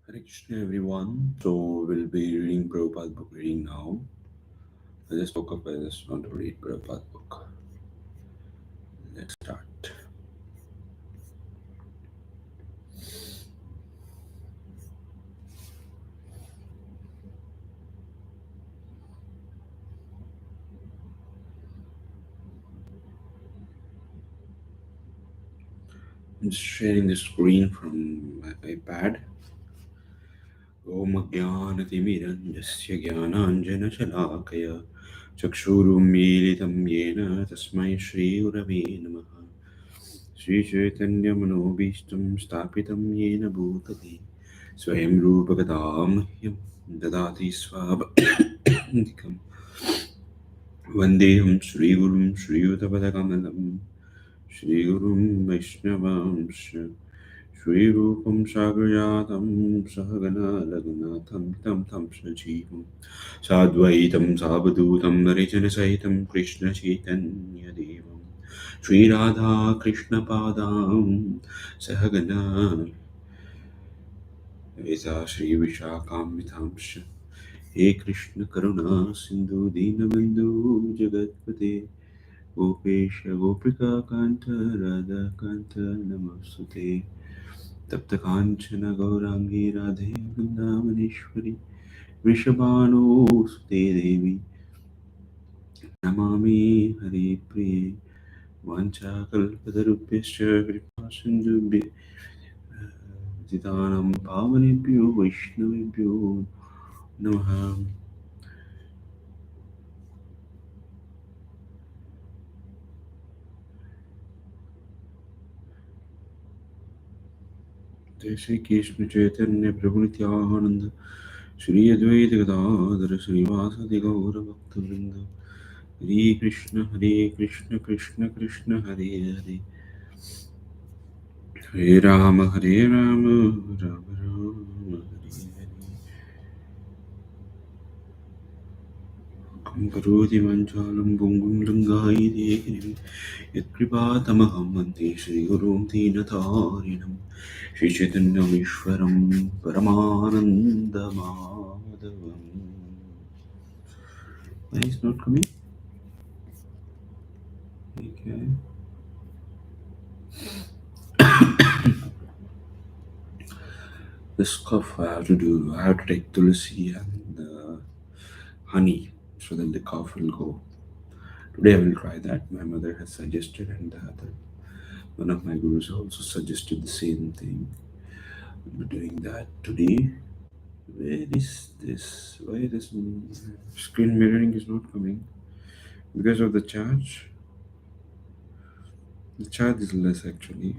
Hare Krishna everyone. So we'll be reading Prabhupada book reading now. I just woke up, I just want to read Prabhupada book. Let's start. I'm just sharing the screen from my iPad. Om Jnanatimirandasya Jnananjanashalakaya Chakshurumilitam Yena Tasmai Shri Urave Namaha Shri Chaitanya Manobishtam Stapitam Yena Bhutale Swayam Rupagatam Dadati Swabhakam Vandeham Shri Gurum Shri Utapadakamam Shri Gurum Vaishnavamsha Shri Rupam Sagrajatam Sahagana Laganatham Tam Tam Sajivam Sadvaitam Savadutam Varijana Saitam Krishna Chaitanya Devam Shri Radha Krishna Padam Sahagana Visa Shri Vishakam Vitamsha He Krishna Karuna Sindhu Dinabandhu Jagatpate Gopesha Gopika Kanta Radha Kanta Namasute Tapta Kanchana Gaurangi Radhe Vrindavaneshwari Vrishabhanu Sute Devi Namami Hari Priye Vancha Kalpatarubhyascha Kripa Sindhubhya Zitanam Pavanebhyo Vaishnavebhyo Namaha. Jai Shri Krishna Chaitanya Prabhu Nityananda Shri Advaita Gadadhara Srivasadi Gaura Bhakta Vrinda Hare Krishna Krishna Krishna Hare Hare Hare Rama Hare Rama Rama Rama Hare Hare Karoti Manchalam Bungum Langai Dekirim Yatkripatamaham Ante Shri Gurum Tinatarinam Shri Chaitanya Vishwaram Paramananda Madhavam. Why is not coming? Okay. This cough I have to do. I have to take tulsi and honey so that the cough will go. Today I will try that. My mother has suggested, and one of my gurus also suggested the same thing. I'll be doing that today. Where is this? Why this screen mirroring is not coming? Because of the charge? The charge is less actually.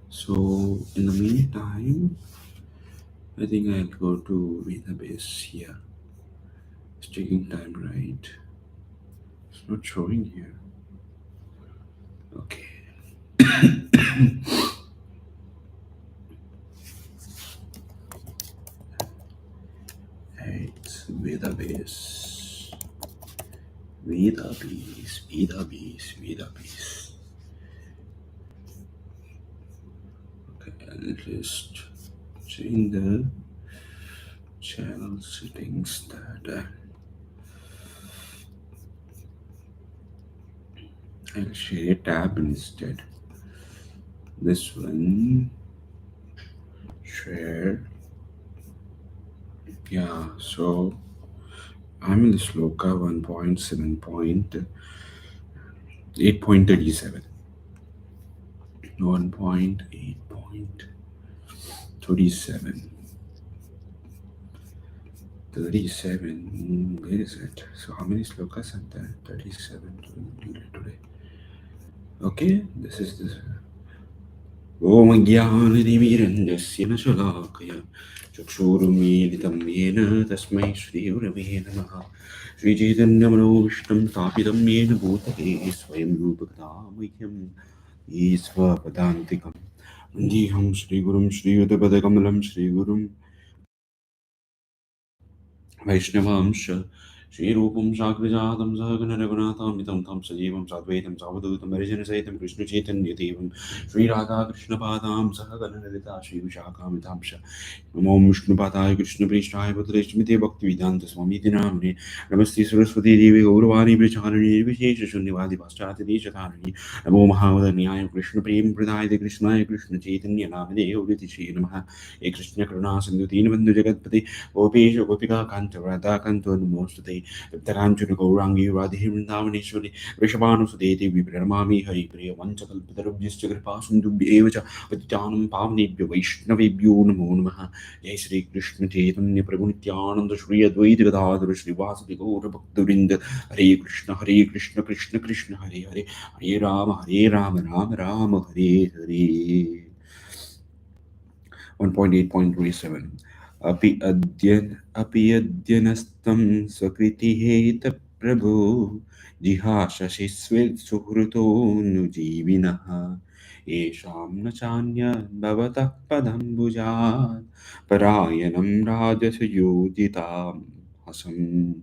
So in the meantime, I think I'll go to Veda base here. It's taking time, right? It's not showing here. Okay. It's Veda base. Veda base. Veda base. Veda base. Okay, I'll just change the channel settings that I'll share a tab instead. This one, share. Yeah, so I'm in the sloka 1.7.8.37. 1.8.37. 37. Where is it? So how many slokas are there? 37 today. Okay, this is this. Om Jnanatimirandasya Nashalakaya Chakshurumilitam Yena Tasmai Shri Urave Namaha Shri Chaitanya Manobishtam Stapitam Yena Bhutale Swayam Rupakadamayam Isva Padantikam Vandeham Shri Gurum Shri Utapadakamlam Shri Gurum Vaishnavamsha Shri Rupam Shakrajatam Sahagana Raghunathamitam Tam Sajivam Sadvaitam Savadutam Harijana Saitam Krishna Chaitanya Devam Shri Radha Krishna Padam Sahagana Lalita Shri Vishakamitamsha Namo Vishnu Padaya Krishna Prishtaya Bhadreshmite Bhakti Vedanta Swami Dinamne Namaste Saraswati Devi Gauravani Pracharani Vishesha Shunyavadi Paschati Deshatarani Namo Mahavadanyaya Krishna Prem Pradaya Krishnaya Krishna Chaitanya Namade Uriti Shri Namaha E Krishna Karuna Sindhu Deenabandhu Jagatpati Gopesh Gopika Kanta Radha Kanto Namostute Viptaranchuna Gaurangi Radhi Vrindavaneshwari Vrishabhanu Sudeti Vipramami Hari Priya Vanchakalpatarubhyascha Kripa Sindhu Evacha Patitanam Pavnebhyo Vaishnavebhyo Namo Namaha Jai Shri Krishna Chaitanya Prabhu Nityananda Shri Advaita Gadadhara Shri Vasadi Gaura Bhaktivinoda Hare Krishna Krishna Krishna Hare Hare Hare Rama Rama Rama Hare Hare 1.8.27 अपि अद्यनस्तं स्वकृतिहेत प्रभो जिहाशसि सुहृतोऽनुजीविनः येषां न चान्य भवतः पदम्बुजात् परायणं राजसयोजितां हसम्.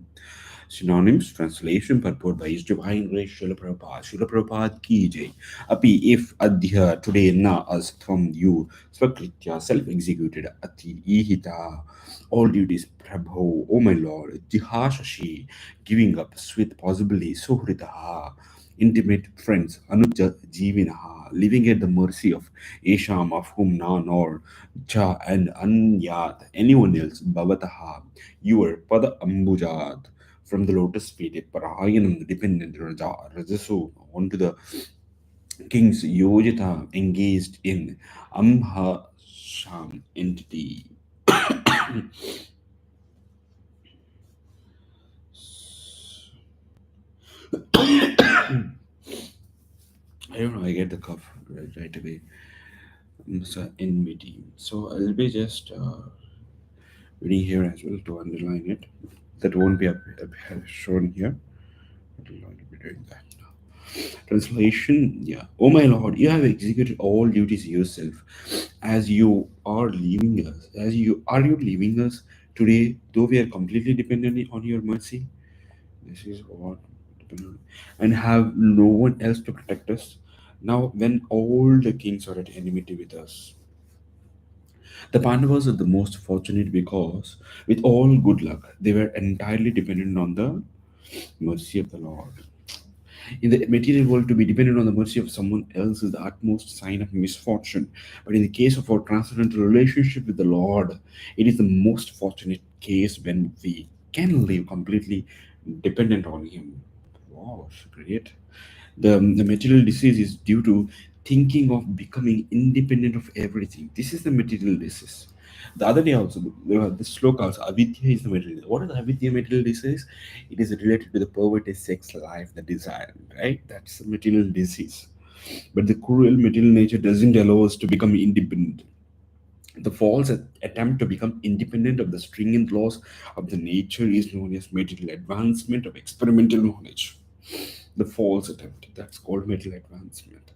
Synonyms, translation, purport by His Divine Grace Srila Prabhupada. Srila Prabhupada ki jai. Api, if adhya, today, na, as from you, swakritya, self-executed, ati, ihita, all duties, Prabhu, O my Lord, jihashashi, giving up, sweet, possibly, suhritaha, intimate friends, anuja, jivinaha, living at the mercy of Esham, of whom na, nor, cha, and anyat, anyone else, bhavataha, your pada ambujat, from the lotus feet, Parayanam, dependent Rajasu, onto the king's Yojita engaged in Amha Sham entity. I don't know, I get the cough right away. So, enmity. So I'll be just reading here as well to underline it. That won't be shown here, but I'll only be doing that now. Translation, yeah. Oh my Lord, you have executed all duties yourself, as you are leaving us. You leaving us today, though we are completely dependent on your mercy. This is what dependent, and have no one else to protect us. Now, when all the kings are at enmity with us, the Pandavas are the most fortunate because, with all good luck, they were entirely dependent on the mercy of the Lord. In the material world, to be dependent on the mercy of someone else is the utmost sign of misfortune. But in the case of our transcendental relationship with the Lord, it is the most fortunate case when we can live completely dependent on Him. Wow, that's great. The material disease is due to thinking of becoming independent of everything. This is the material disease. The other day also, the sloka also, avidya is the material. What is the avidya material disease? It is related to the poverty, sex, life, the desire, right? That's the material disease. But the cruel material nature doesn't allow us to become independent. The false attempt to become independent of the stringent laws of the nature is known as material advancement of experimental knowledge. The false attempt, that's called material advancement.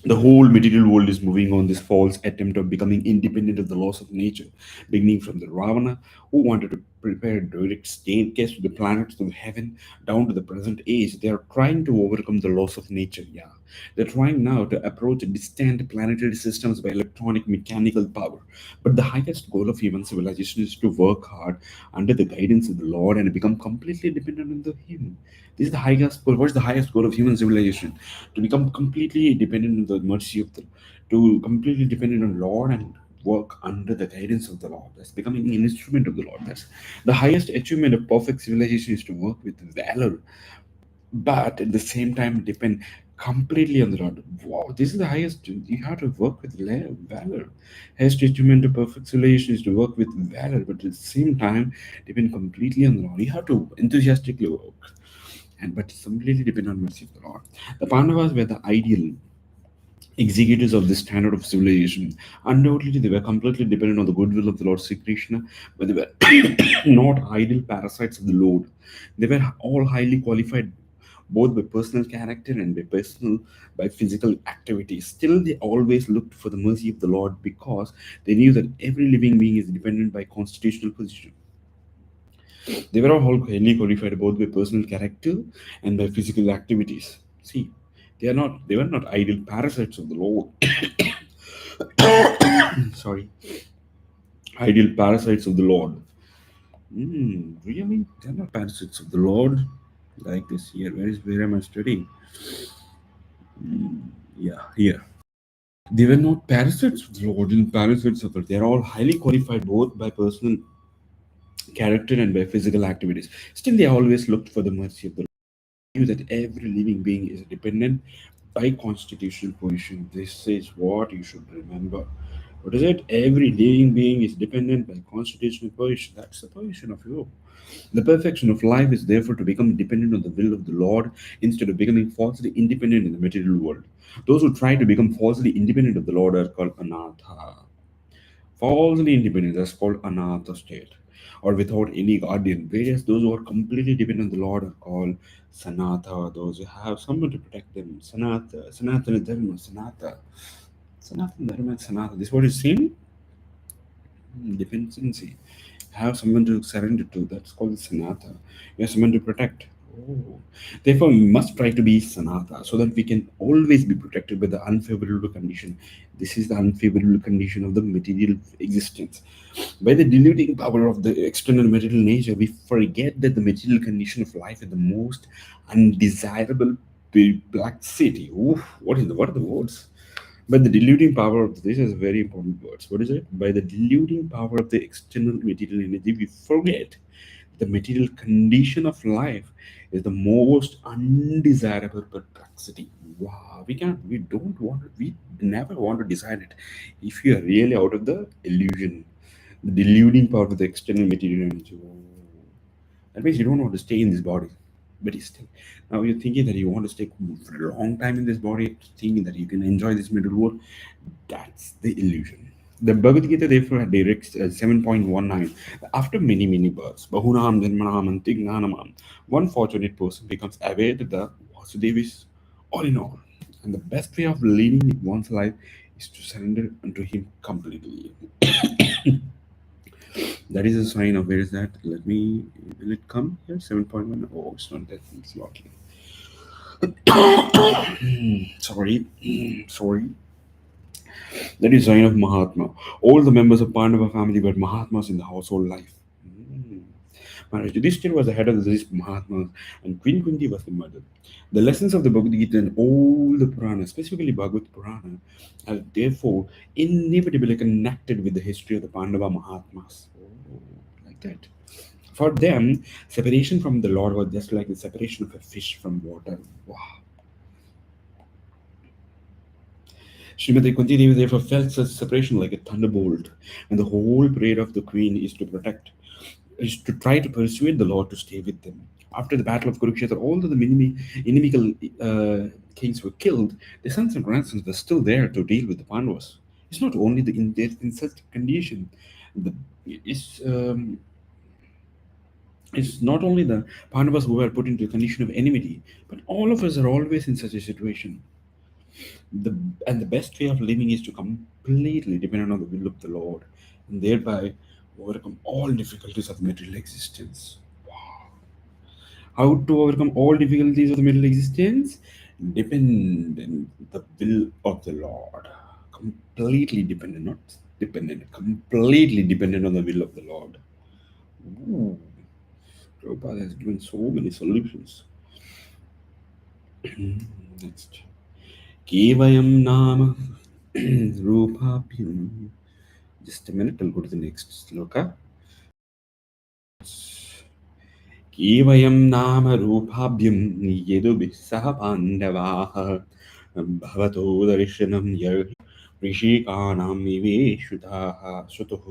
The whole material world is moving on this false attempt of becoming independent of the laws of nature, beginning from the Ravana, who wanted to prepare a direct staircase to the planets of heaven, down to the present age. They are trying to overcome the laws of nature. Yeah, they're trying now to approach distant planetary systems by electronic mechanical power. But the highest goal of human civilization is to work hard under the guidance of the Lord and become completely dependent on Him. This is the highest goal. What's the highest goal of human civilization? To become completely dependent on the mercy of the, to completely dependent on Lord and work under the guidance of the Lord. That's becoming an instrument of the Lord. That's the highest achievement of perfect civilization is to work with valor, but at the same time depend completely on the Lord. Wow, this is the highest. You have to work with valor. Highest achievement of perfect civilization is to work with valor, but at the same time depend completely on the Lord. You have to enthusiastically work, and but completely depend on mercy of the Lord. The Pandavas were the ideal executors of this standard of civilization. Undoubtedly, they were completely dependent on the goodwill of the Lord Sri Krishna, but they were not idle parasites of the Lord. They were all highly qualified both by personal character and by physical activities. Still, they always looked for the mercy of the Lord because they knew that every living being is dependent by constitutional position. They were all highly qualified both by personal character and by physical activities. See, they were not idle parasites of the Lord. Sorry, ideal parasites of the Lord. Really? They're not parasites of the Lord. Like this here. Where am I studying? Yeah, here. They were not parasites of the Lord and parasites of the They're all highly qualified both by personal character and by physical activities. Still, they always looked for the mercy of the Lord. Knew that every living being is dependent by constitutional position. This is what you should remember. What is it? Every living being is dependent by constitutional position. That's the position of you. The perfection of life is therefore to become dependent on the will of the Lord instead of becoming falsely independent in the material world. Those who try to become falsely independent of the Lord are called anatha. Falsely independent, that's called anatha state, or without any guardian. Whereas those who are completely dependent on the Lord are called sanatha, those who have someone to protect them. Sanatana dharma, sanatana dharma, sanatha. This what is seen? Dependency. Have someone to surrender to. That's called sanatha. You have someone to protect. Oh. Therefore, we must try to be sanatha so that we can always be protected by the unfavorable condition. This is the unfavorable condition of the material existence. By the diluting power of the external material nature, we forget that the material condition of life is the most undesirable perplexity. Oof, what are the words? By the diluting power of this is very important words. What is it? By the diluting power of the external material energy, we forget the material condition of life is the most undesirable perplexity. Wow, we don't want, we never want to decide it. If you are really out of the illusion, the deluding power of the external material energy. Oh, that means you don't want to stay in this body, but you stay. Now you're thinking that you want to stay for a long time in this body, thinking that you can enjoy this middle world. That's the illusion. The Bhagavad Gita therefore directs 7.19. After many, many births, Bahunam Janmanam and Tignanamam, one fortunate person becomes aware that the Vasudeva is all in all. And the best way of leading one's life is to surrender unto him completely. That is a sign of where is that? Let me, will it come here? 7.1. Oh, it's not that. It's not here. Sorry. Sorry. That is sign of Mahatma. All the members of Pandava family were Mahatmas in the household life. Maharaj Yudhishthir was the head of these Mahatmas, and Queen Kunti was the mother. The lessons of the Bhagavad Gita and all the Puranas, specifically Bhagavad Purana, are therefore inevitably connected with the history of the Pandava Mahatmas. Oh, like that. For them, separation from the Lord was just like the separation of a fish from water. Wow. Srimati Kunti Devi therefore felt such separation like a thunderbolt, and the whole prayer of the queen is to try to persuade the Lord to stay with them. After the battle of Kurukshetra, although the inimical kings were killed, their sons and grandsons were still there to deal with the Pandavas. It's not only in such condition. The, it's, um, it's not only the Pandavas who are put into a condition of enmity, but all of us are always in such a situation. The and the best way of living is to completely depend on the will of the Lord, and thereby overcome all difficulties of material existence. How to overcome all difficulties of the material existence? Depend on the will of the Lord. Completely dependent, not dependent, completely dependent on the will of the Lord. Ooh, Prabhupada has given so many solutions. Next. Kevayam Nama Rupabhyam. Just a minute, I'll go to the next sloka. केवयं नाम रूपाभ्यं यदुभिः सह पाण्डवाः भवतो दर्शनं ऋषिकाणां निवेशिताः श्रुतुः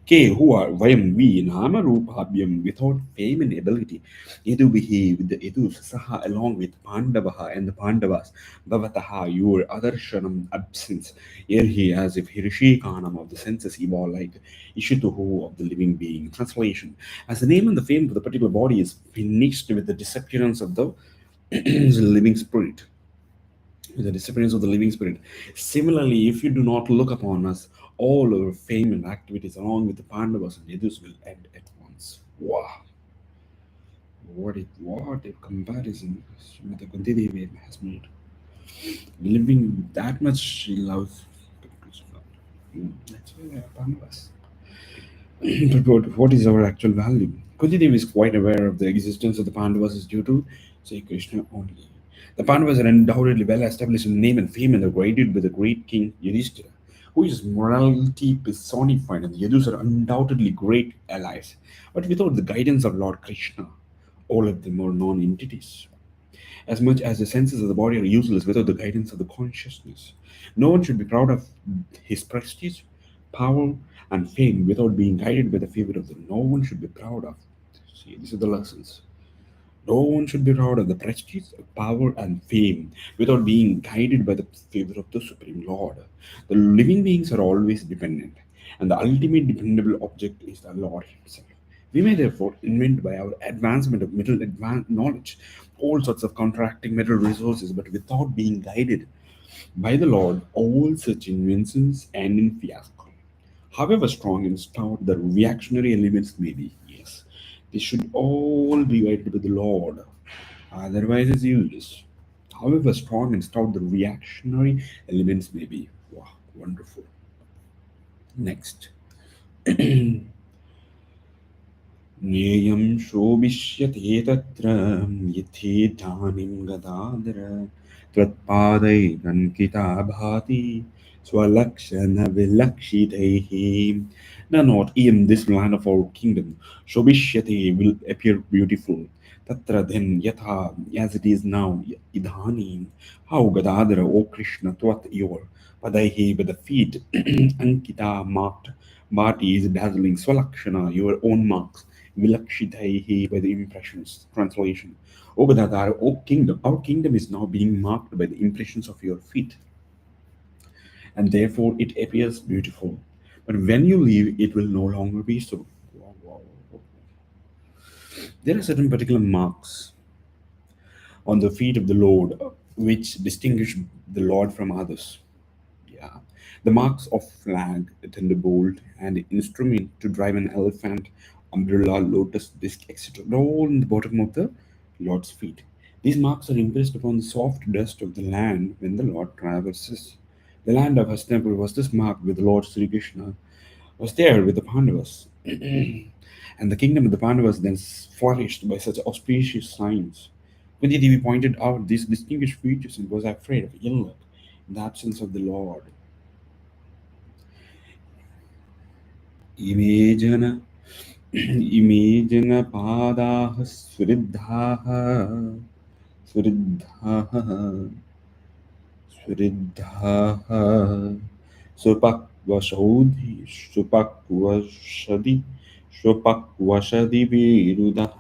Ke who are Vayam we Nama Rupabhyam without fame and ability. Yedubihi with the Yedus Saha along with Pandavaha and the Pandavas. Bhavataha your other Shanam absence. Here he as if Hirishi Kanam of the senses evolve like Ishituhu of the living being. Translation. As the name and the fame of the particular body is finished with the disappearance of the living spirit, with the disappearance of the living spirit. Similarly, if you do not look upon us, all our fame and activities along with the Pandavas and Yadus will end at once. Wow, what a comparison Srimad Kunti Devi has made. Living that much she loves. That's why they are Pandavas. But what is our actual value? Kunti Devi is quite aware of the existence of the Pandavas is due to Sri Krishna only. The Pandavas are undoubtedly well established in name and fame and are guided by the great king Yudhishthira, who is morality personified, and the Yadus are undoubtedly great allies. But without the guidance of Lord Krishna, all of them are non entities. As much as the senses of the body are useless without the guidance of the consciousness, no one should be proud of his prestige, power, and fame without being guided by the favor of them. No one should be proud of. See, these are the lessons. No one should be proud of the prestige, power, and fame without being guided by the favor of the Supreme Lord. The living beings are always dependent, and the ultimate dependable object is the Lord Himself. We may therefore invent by our advancement of middle advanced knowledge all sorts of contracting metal resources, but without being guided by the Lord, all such inventions end in fiasco. However strong and stout the reactionary elements may be, yes, they should all be guided by the Lord. Otherwise, it's useless. However strong and stout the reactionary elements may be. Wow, wonderful. Next. ज्ञेयं शोभिष्यते तत्र यथेदानीं गदाधर त्वत्पादैरङ्किता भाति स्वलक्षणविलक्षितैः. Now not in this land of our kingdom, Shobhishyate will appear beautiful. Tatra then yatha, as it is now, idhanim, how Gadadhara, O Krishna, Twat your Padaihi by the feet, Ankita marked, Bhati is dazzling, Swalakshana, your own marks. Vilakshitaihi by the impressions. Translation. O Gadadhar, O kingdom, our kingdom is now being marked by the impressions of your feet, and therefore it appears beautiful. But when you leave, it will no longer be so. Wow, wow, wow. There are certain particular marks on the feet of the Lord which distinguish the Lord from others. Yeah. The marks of flag, a thunderbolt, and instrument to drive an elephant, umbrella, lotus disc, etc. are all in the bottom of the Lord's feet. These marks are impressed upon the soft dust of the land when the Lord traverses. The land of Hastinapur was thus marked with Lord Sri Krishna, was there with the Pandavas. And the kingdom of the Pandavas then flourished by such auspicious signs. Kunti Devi pointed out these distinguished features and was afraid of ill luck in the absence of the Lord. इमे जन इमे जनपादाः स्वृद्धाः स्वृद्धाः स्वपक्वशौधि स्वपक्वशदि स्वपक्वशदि विरुदः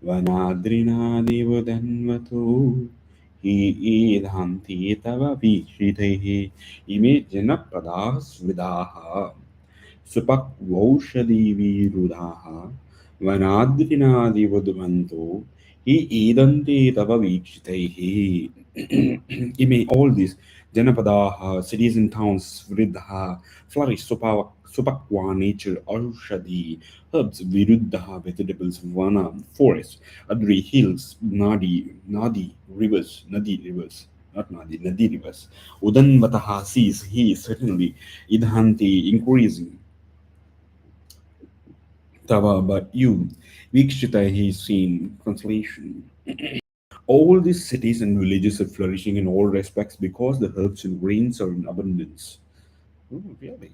वनाद्रिणादिव धन्वतो हि ईधान्ति तव वीक्षितैः इमे जनपदाः स्विदाः सुपक्वौषधिविरुधाः वनाद्रिनादिवधुवन्तो हि ईदन्ते तव वीक्षितैः. May all these Janapadaha, cities and towns, Vridha, flourish Supakwa nature, Aushadhi, herbs, Viruddha, vegetables, Vana, forests, Adri, hills, Nadi rivers, not Nadi rivers, Udanvataha, seas, he is certainly, Idhanti, increasing, Tava, but you, Vikshita, he is seen, translation. All these cities and villages are flourishing in all respects because the herbs and grains are in abundance. Oh, really?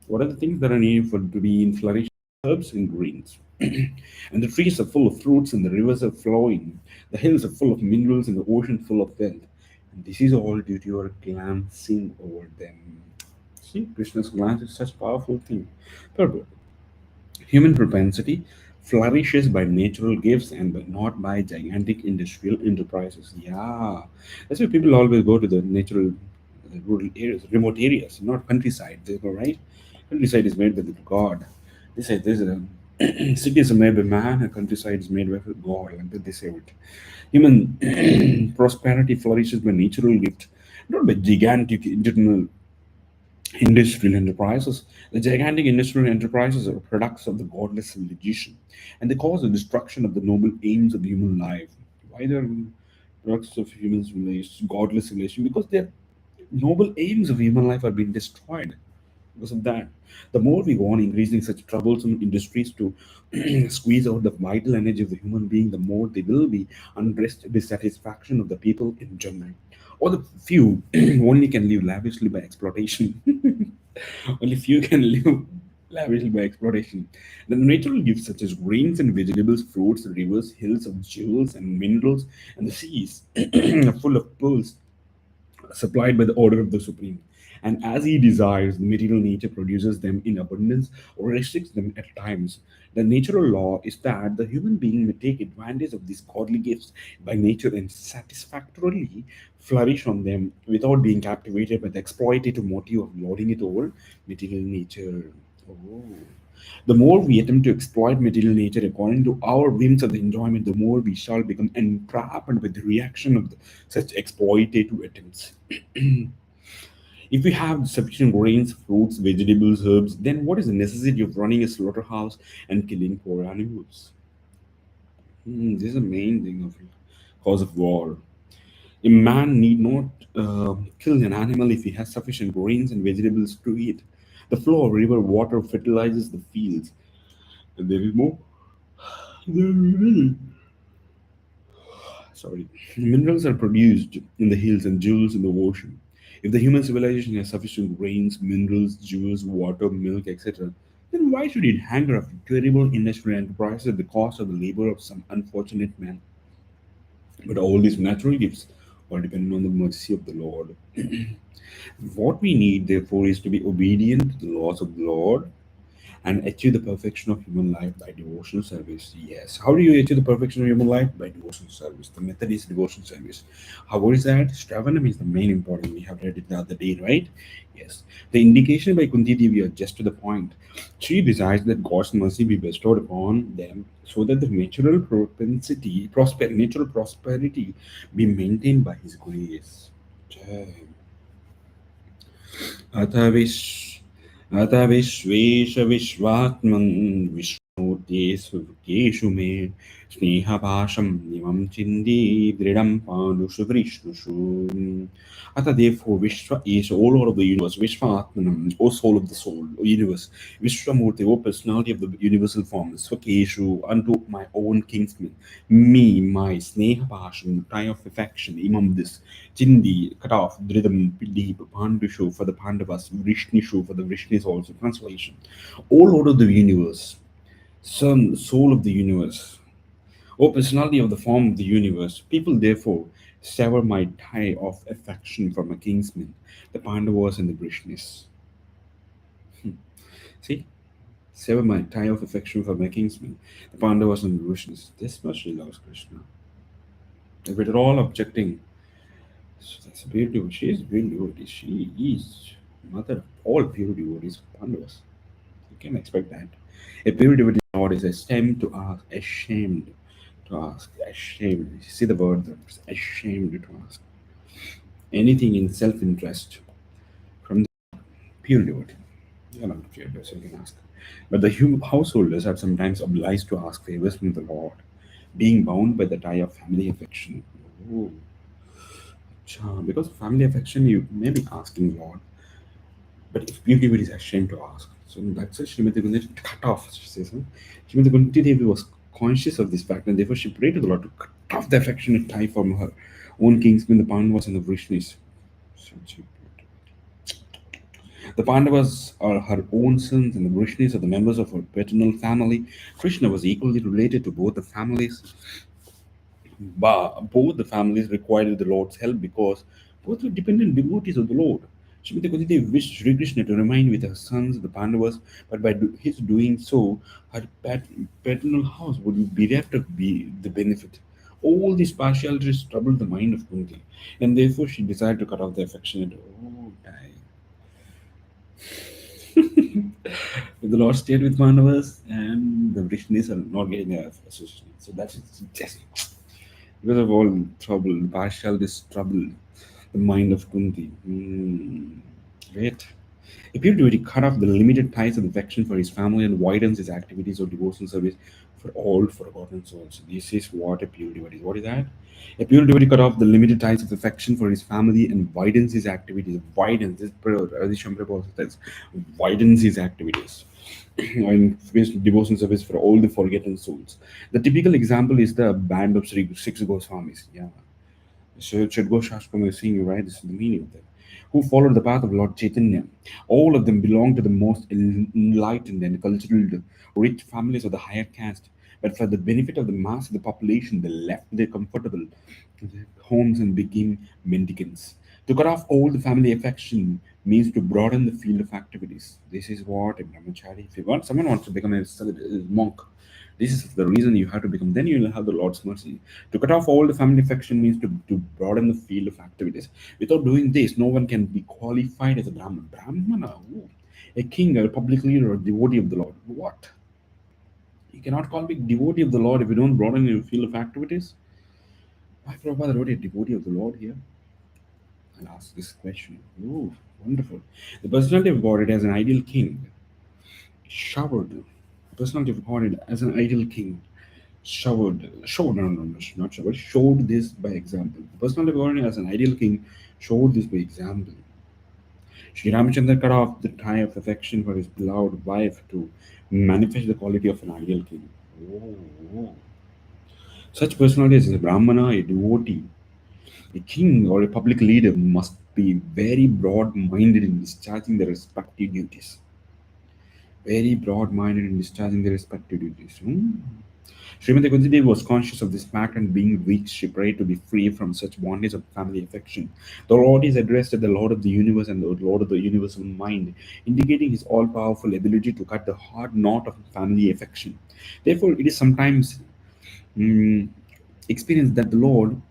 What are the things that are needed for to be in flourishing? Herbs and grains. And the trees are full of fruits, and the rivers are flowing. The hills are full of minerals, and the ocean full of wealth. And this is all due to your glancing over them. See, Krishna's glance is such a powerful thing. But human propensity flourishes by natural gifts and not by gigantic industrial enterprises. Yeah, that's why people always go to the natural, rural areas, remote areas, not countryside. They go right. Countryside is made by the God. They say there's a cities are made by man, and countryside is made by God. Like that they say it. Human prosperity flourishes by natural gift, not by gigantic internal industrial enterprises. The gigantic industrial enterprises are products of the godless civilization, and they cause the destruction of the noble aims of human life. Why they are products of human civilization, godless civilization? Because their noble aims of human life are being destroyed because of that. The more we go on increasing such troublesome industries to squeeze out the vital energy of the human being, the more there will be unrest, dissatisfaction of the people in general. Or the few only can live lavishly by exploitation. Only few can live lavishly by exploitation. The natural gifts such as grains and vegetables, fruits, rivers, hills of jewels and minerals, and the seas are full of pearls supplied by the order of the Supreme. And as he desires, the material nature produces them in abundance or restricts them at times. The natural law is that the human being may take advantage of these godly gifts by nature and satisfactorily flourish on them without being captivated by the exploitative motive of lording it over material nature. Oh. The more we attempt to exploit material nature according to our whims of the enjoyment, the more we shall become entrapped with the reaction of such exploitative attempts. If we have sufficient grains, fruits, vegetables, herbs, then what is the necessity of running a slaughterhouse and killing poor animals? This is the main thing of cause of war. A man need not kill an animal if he has sufficient grains and vegetables to eat. The flow of river water fertilizes the fields. And there is more. There is sorry, minerals are produced in the hills and jewels in the ocean. If the human civilization has sufficient grains, minerals, jewels, water, milk, etc., then why should it hanker after terrible industrial enterprises at the cost of the labor of some unfortunate man? But all these natural gifts are dependent on the mercy of the Lord. What we need, therefore, is to be obedient to the laws of the Lord and achieve the perfection of human life by devotional service. Yes. How do you achieve the perfection of human life? By devotional service. The method is devotional service. How is that? Stravanam is the main important. We have read it the other day, right? Yes. The indication by Kunti Devi are just to the point. She desires that God's mercy be bestowed upon them so that the natural natural prosperity be maintained by His grace. Jai. अथ विश्व अथ विश्वेश विश्वात्मन् विष्णोत्येषु केषु मे स्नेहपाशं निमं चिन्ति दृढं पानुषु वृष्णुषु. Atha therefore Vishwa is, O Lord of the universe, Vishwaatmanam, O soul of the soul, O universe, Vishwamurti, O personality of the universal form, Swakeshu, unto my own kinsman, me, my Sneha Passion, tie of affection, Imam this, Chindi, cut off, Dridam, deep, Pandushu for the Pandavas, Vrishnishu for the Vrishnis also. Translation. O Lord of the universe, Son, soul of the universe, O personality of the form of the universe, people therefore sever my tie of affection from a kinsman, the Pandavas and the Vrishnis. See? Sever my tie of affection from my kinsman, the Pandavas and the Vrishnis. This much she loves Krishna. If we're all objecting, so that's a pure devotee. She is pure devotee. She is mother of all pure devotees of Pandavas. You can expect that. A pure devotee Lord is ashamed to ask, ashamed to ask, ashamed. You see the word there, ashamed to ask anything in self-interest from the pure devotee. You're not pure devotee, so you can ask. But the householders are sometimes obliged to ask favors from the Lord, being bound by the tie of family affection. Oh, because of family affection, you may be asking Lord, but if pure devotee is ashamed to ask. So that's why Srimati Kunti cut off, she says. Srimati Kunti Devi was conscious of this fact, and therefore she prayed to the Lord to cut off the affectionate tie from her own kingsmen, the Pandavas and the Vrishnis. The Pandavas are her own sons, and the Vrishnis are the members of her paternal family. Krishna was equally related to both the families. Both the families required the Lord's help because both were dependent devotees of the Lord. Srimati Kunti wished Sri Krishna to remain with her sons, the Pandavas, but by his doing so, her paternal house would be bereft of the benefit. All these partialities troubled the mind of Kunti, and therefore she decided to cut off the affectionate. Oh, the Lord stayed with Pandavas, and the Vrishnis are not getting a association. So that's just because of all trouble, partialities trouble the mind of Kunti. Great. Appear devotee cut off the limited ties of affection for his family and widens his activities of devotional service for all forgotten souls. This is what a pure devotee is. What is that? A pure devotee cut off the limited ties of affection for his family and widens his activities. Widens, this Adi Shamprabhu also says, widens his activities. And devotional service for all the forgotten souls. The typical example is the band of six Goswamis. Yeah. So Shadgoshashkam is saying, right? This is the meaning of that. Who followed the path of Lord Chaitanya. All of them belong to the most enlightened and cultural rich families of the higher caste. But for the benefit of the mass of the population, they left their comfortable homes and became mendicants. To cut off all the family affection means to broaden the field of activities. This is what a brahmachari, if you want, someone wants to become a monk, this is the reason you have to become. Then you will have the Lord's mercy. To cut off all the family affection means to broaden the field of activities. Without doing this, no one can be qualified as a Brahman. Brahmana, ooh, a king, a public leader, or devotee of the Lord. What? You cannot call me devotee of the Lord if you don't broaden your field of activities. Why Prabhupada wrote a devotee of the Lord here? I'll ask this question. Ooh, wonderful. The personality of God, it has an ideal king showered. The personality of God as an ideal king showed, no, not showered, showed this by example. The personality of God as an ideal king showed this by example. Sri Ramachandra cut off the tie of affection for his beloved wife to manifest the quality of an ideal king. Oh. Such personalities as a Brahmana, a devotee, a king, or a public leader must be very broad minded in discharging their respective duties. Very broad minded in discharging their respective duties. Srimati Kunti was conscious of this fact, and being weak, she prayed to be free from such bondage of family affection. The Lord is addressed as the Lord of the universe and the Lord of the universal mind, indicating his all powerful ability to cut the hard knot of family affection. Therefore, it is sometimes mm, experienced that the Lord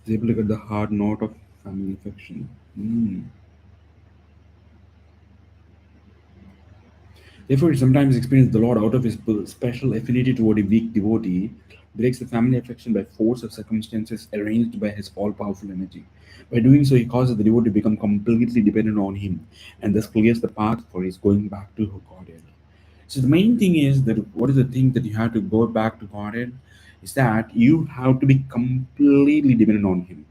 is able to cut the hard knot of family affection. Therefore, it sometimes experiences the Lord out of his special affinity toward a weak devotee, breaks the family affection by force of circumstances arranged by his all powerful energy. By doing so, he causes the devotee to become completely dependent on him and thus clears the path for his going back to Godhead. So, the main thing is that what is the thing that you have to go back to Godhead is that you have to be completely dependent on him.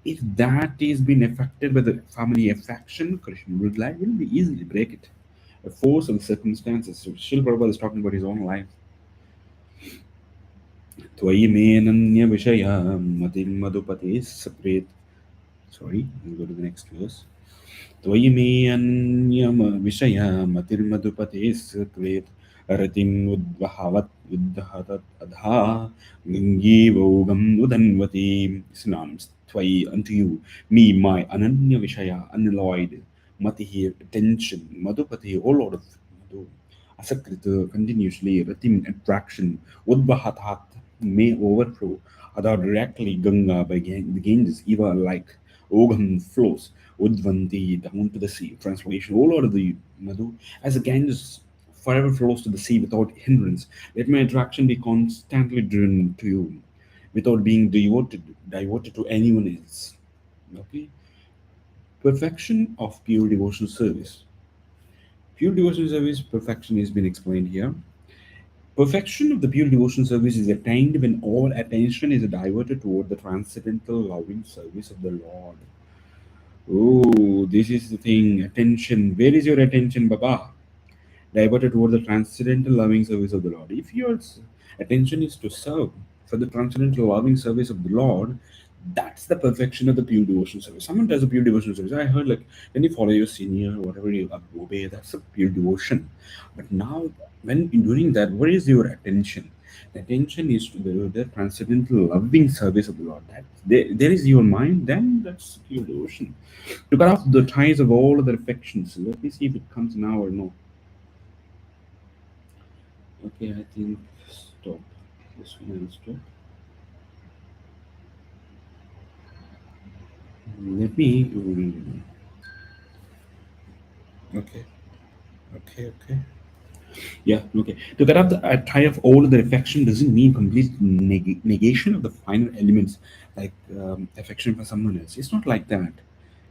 If that is being affected by the family affection, Krishna will be easily break it. A force of circumstances. So Shil Prabhupada is talking about his own life. त्वयि मेनन्य विषया मतिर्मधुपते सप्रेत. Sorry, we'll go to the next verse. त्वयि मे अन्यम विषया मतिर्मधुपते सप्रेत रतिम् उद्वहवत् उद्धहतत् अधा गङ्गीवोगम् उदन्वति. Synonyms. Twai, unto you, me, my ananya vishaya, unalloyed, mati here, attention, madhupati, O Lord of Madhu, asakrita, continuously, ratim, attraction, udvahathat, may overflow, ada directly, Ganga, by the Ganges, Eva like, Ogam flows, Udvanti, down to the sea. Translation, O Lord of the Madhu, as the Ganges forever flows to the sea without hindrance, let my attraction be constantly driven to you without being devoted to anyone else. Okay? Perfection of pure devotional service. Pure devotional service perfection has been explained here. Perfection of the pure devotional service is attained when all attention is diverted toward the transcendental loving service of the Lord. Oh, this is the thing. Attention. Where is your attention, Baba? Diverted toward the transcendental loving service of the Lord. If your attention is to serve for the transcendental loving service of the Lord, that's the perfection of the pure devotion service. Someone does a pure devotion service. I heard like when you follow your senior, whatever you obey, that's a pure devotion. But now, when in doing that, where is your attention? The attention is to the transcendental loving service of the Lord. That there is your mind, then that's pure devotion. To cut off the ties of all other affections. Let me see if it comes now or no. Okay, I think stop. This one will stop. Let me. Okay, okay. Yeah, okay. To cut off the tie of all other affection doesn't mean complete negation of the final elements, like affection for someone else. It's not like that.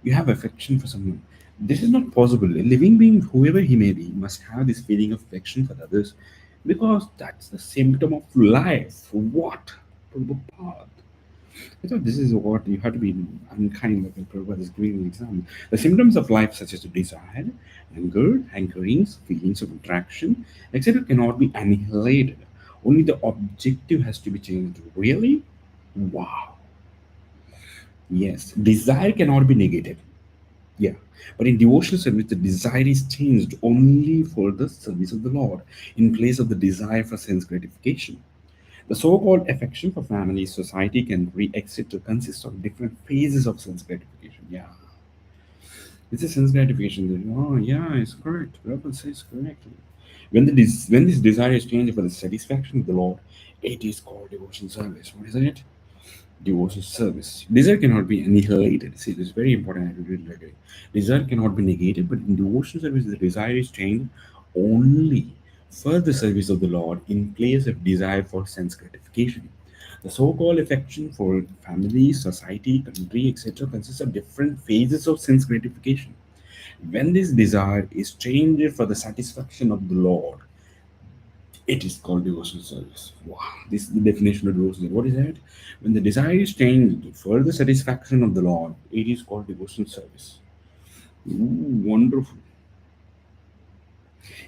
You have affection for someone. This is not possible. A living being, whoever he may be, must have this feeling of affection for others because that's the symptom of life. What? Prabhupada. I thought this is what you have to be unkind, like Prabhupada is giving an example. The symptoms of life, such as desire, anger, hankerings, feelings of attraction, etc., cannot be annihilated. Only the objective has to be changed. Really? Wow. Yes. Desire cannot be negated. Yeah. But in devotional service, the desire is changed only for the service of the Lord in place of the desire for sense gratification. The so-called affection for family society can be exit to consist of different phases of sense gratification. Yeah, it's a sense gratification. Oh, yeah, it's correct. Prabhupada says correctly. When this desire is changed for the satisfaction of the Lord, it is called devotion service. What is it? Devotion service. Desire cannot be annihilated. See, this is very important. I really agree. Desire cannot be negated, but in devotion service, the desire is changed only for the service of the Lord in place of desire for sense gratification. The so-called affection for family, society, country, etc., consists of different phases of sense gratification. When this desire is changed for the satisfaction of the Lord, it is called devotional service. Wow, this is the definition of devotional. What is that? When the desire is changed for the satisfaction of the Lord, it is called devotional service. Ooh, wonderful.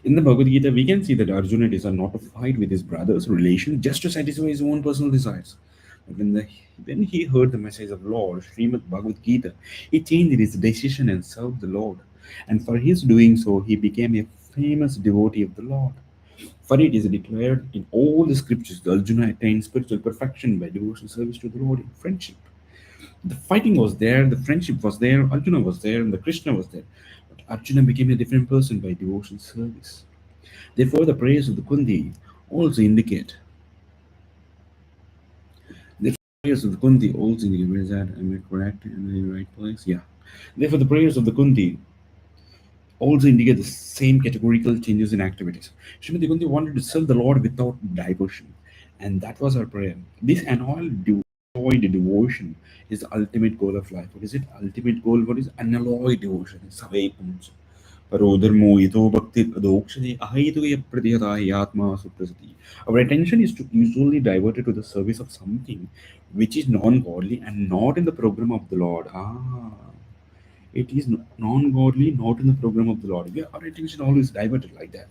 In the Bhagavad Gita, we can see that Arjuna desires not to fight with his brother's relation just to satisfy his own personal desires. But when he heard the message of Lord, Srimad Bhagavad Gita, he changed his decision and served the Lord. And for his doing so, he became a famous devotee of the Lord. For it is declared in all the scriptures that Arjuna attained spiritual perfection by devotional service to the Lord in friendship. The fighting was there, the friendship was there, Arjuna was there, and the Krishna was there. But Arjuna became a different person by devotional service. Therefore, the prayers of the Kunti also indicate. The prayers of the Kunti also indicate. Where is that? Am I correct? Am I in the right place? Yeah. Therefore, the prayers of the Kunti also indicate the same categorical changes in activities. Srimati Kunti wanted to serve the Lord without diversion, and that was her prayer. This unalloyed devotion is the ultimate goal of life. What is it? Ultimate goal? What is unalloyed devotion? It's awaken. Parodharmo ito bhakti adokshati ahaitu pratihata yatma suprasati. Our attention is to usually diverted to the service of something which is non-godly and not in the program of the Lord. It is non-godly, not in the program of the Lord. Yeah, our attention always diverted like that.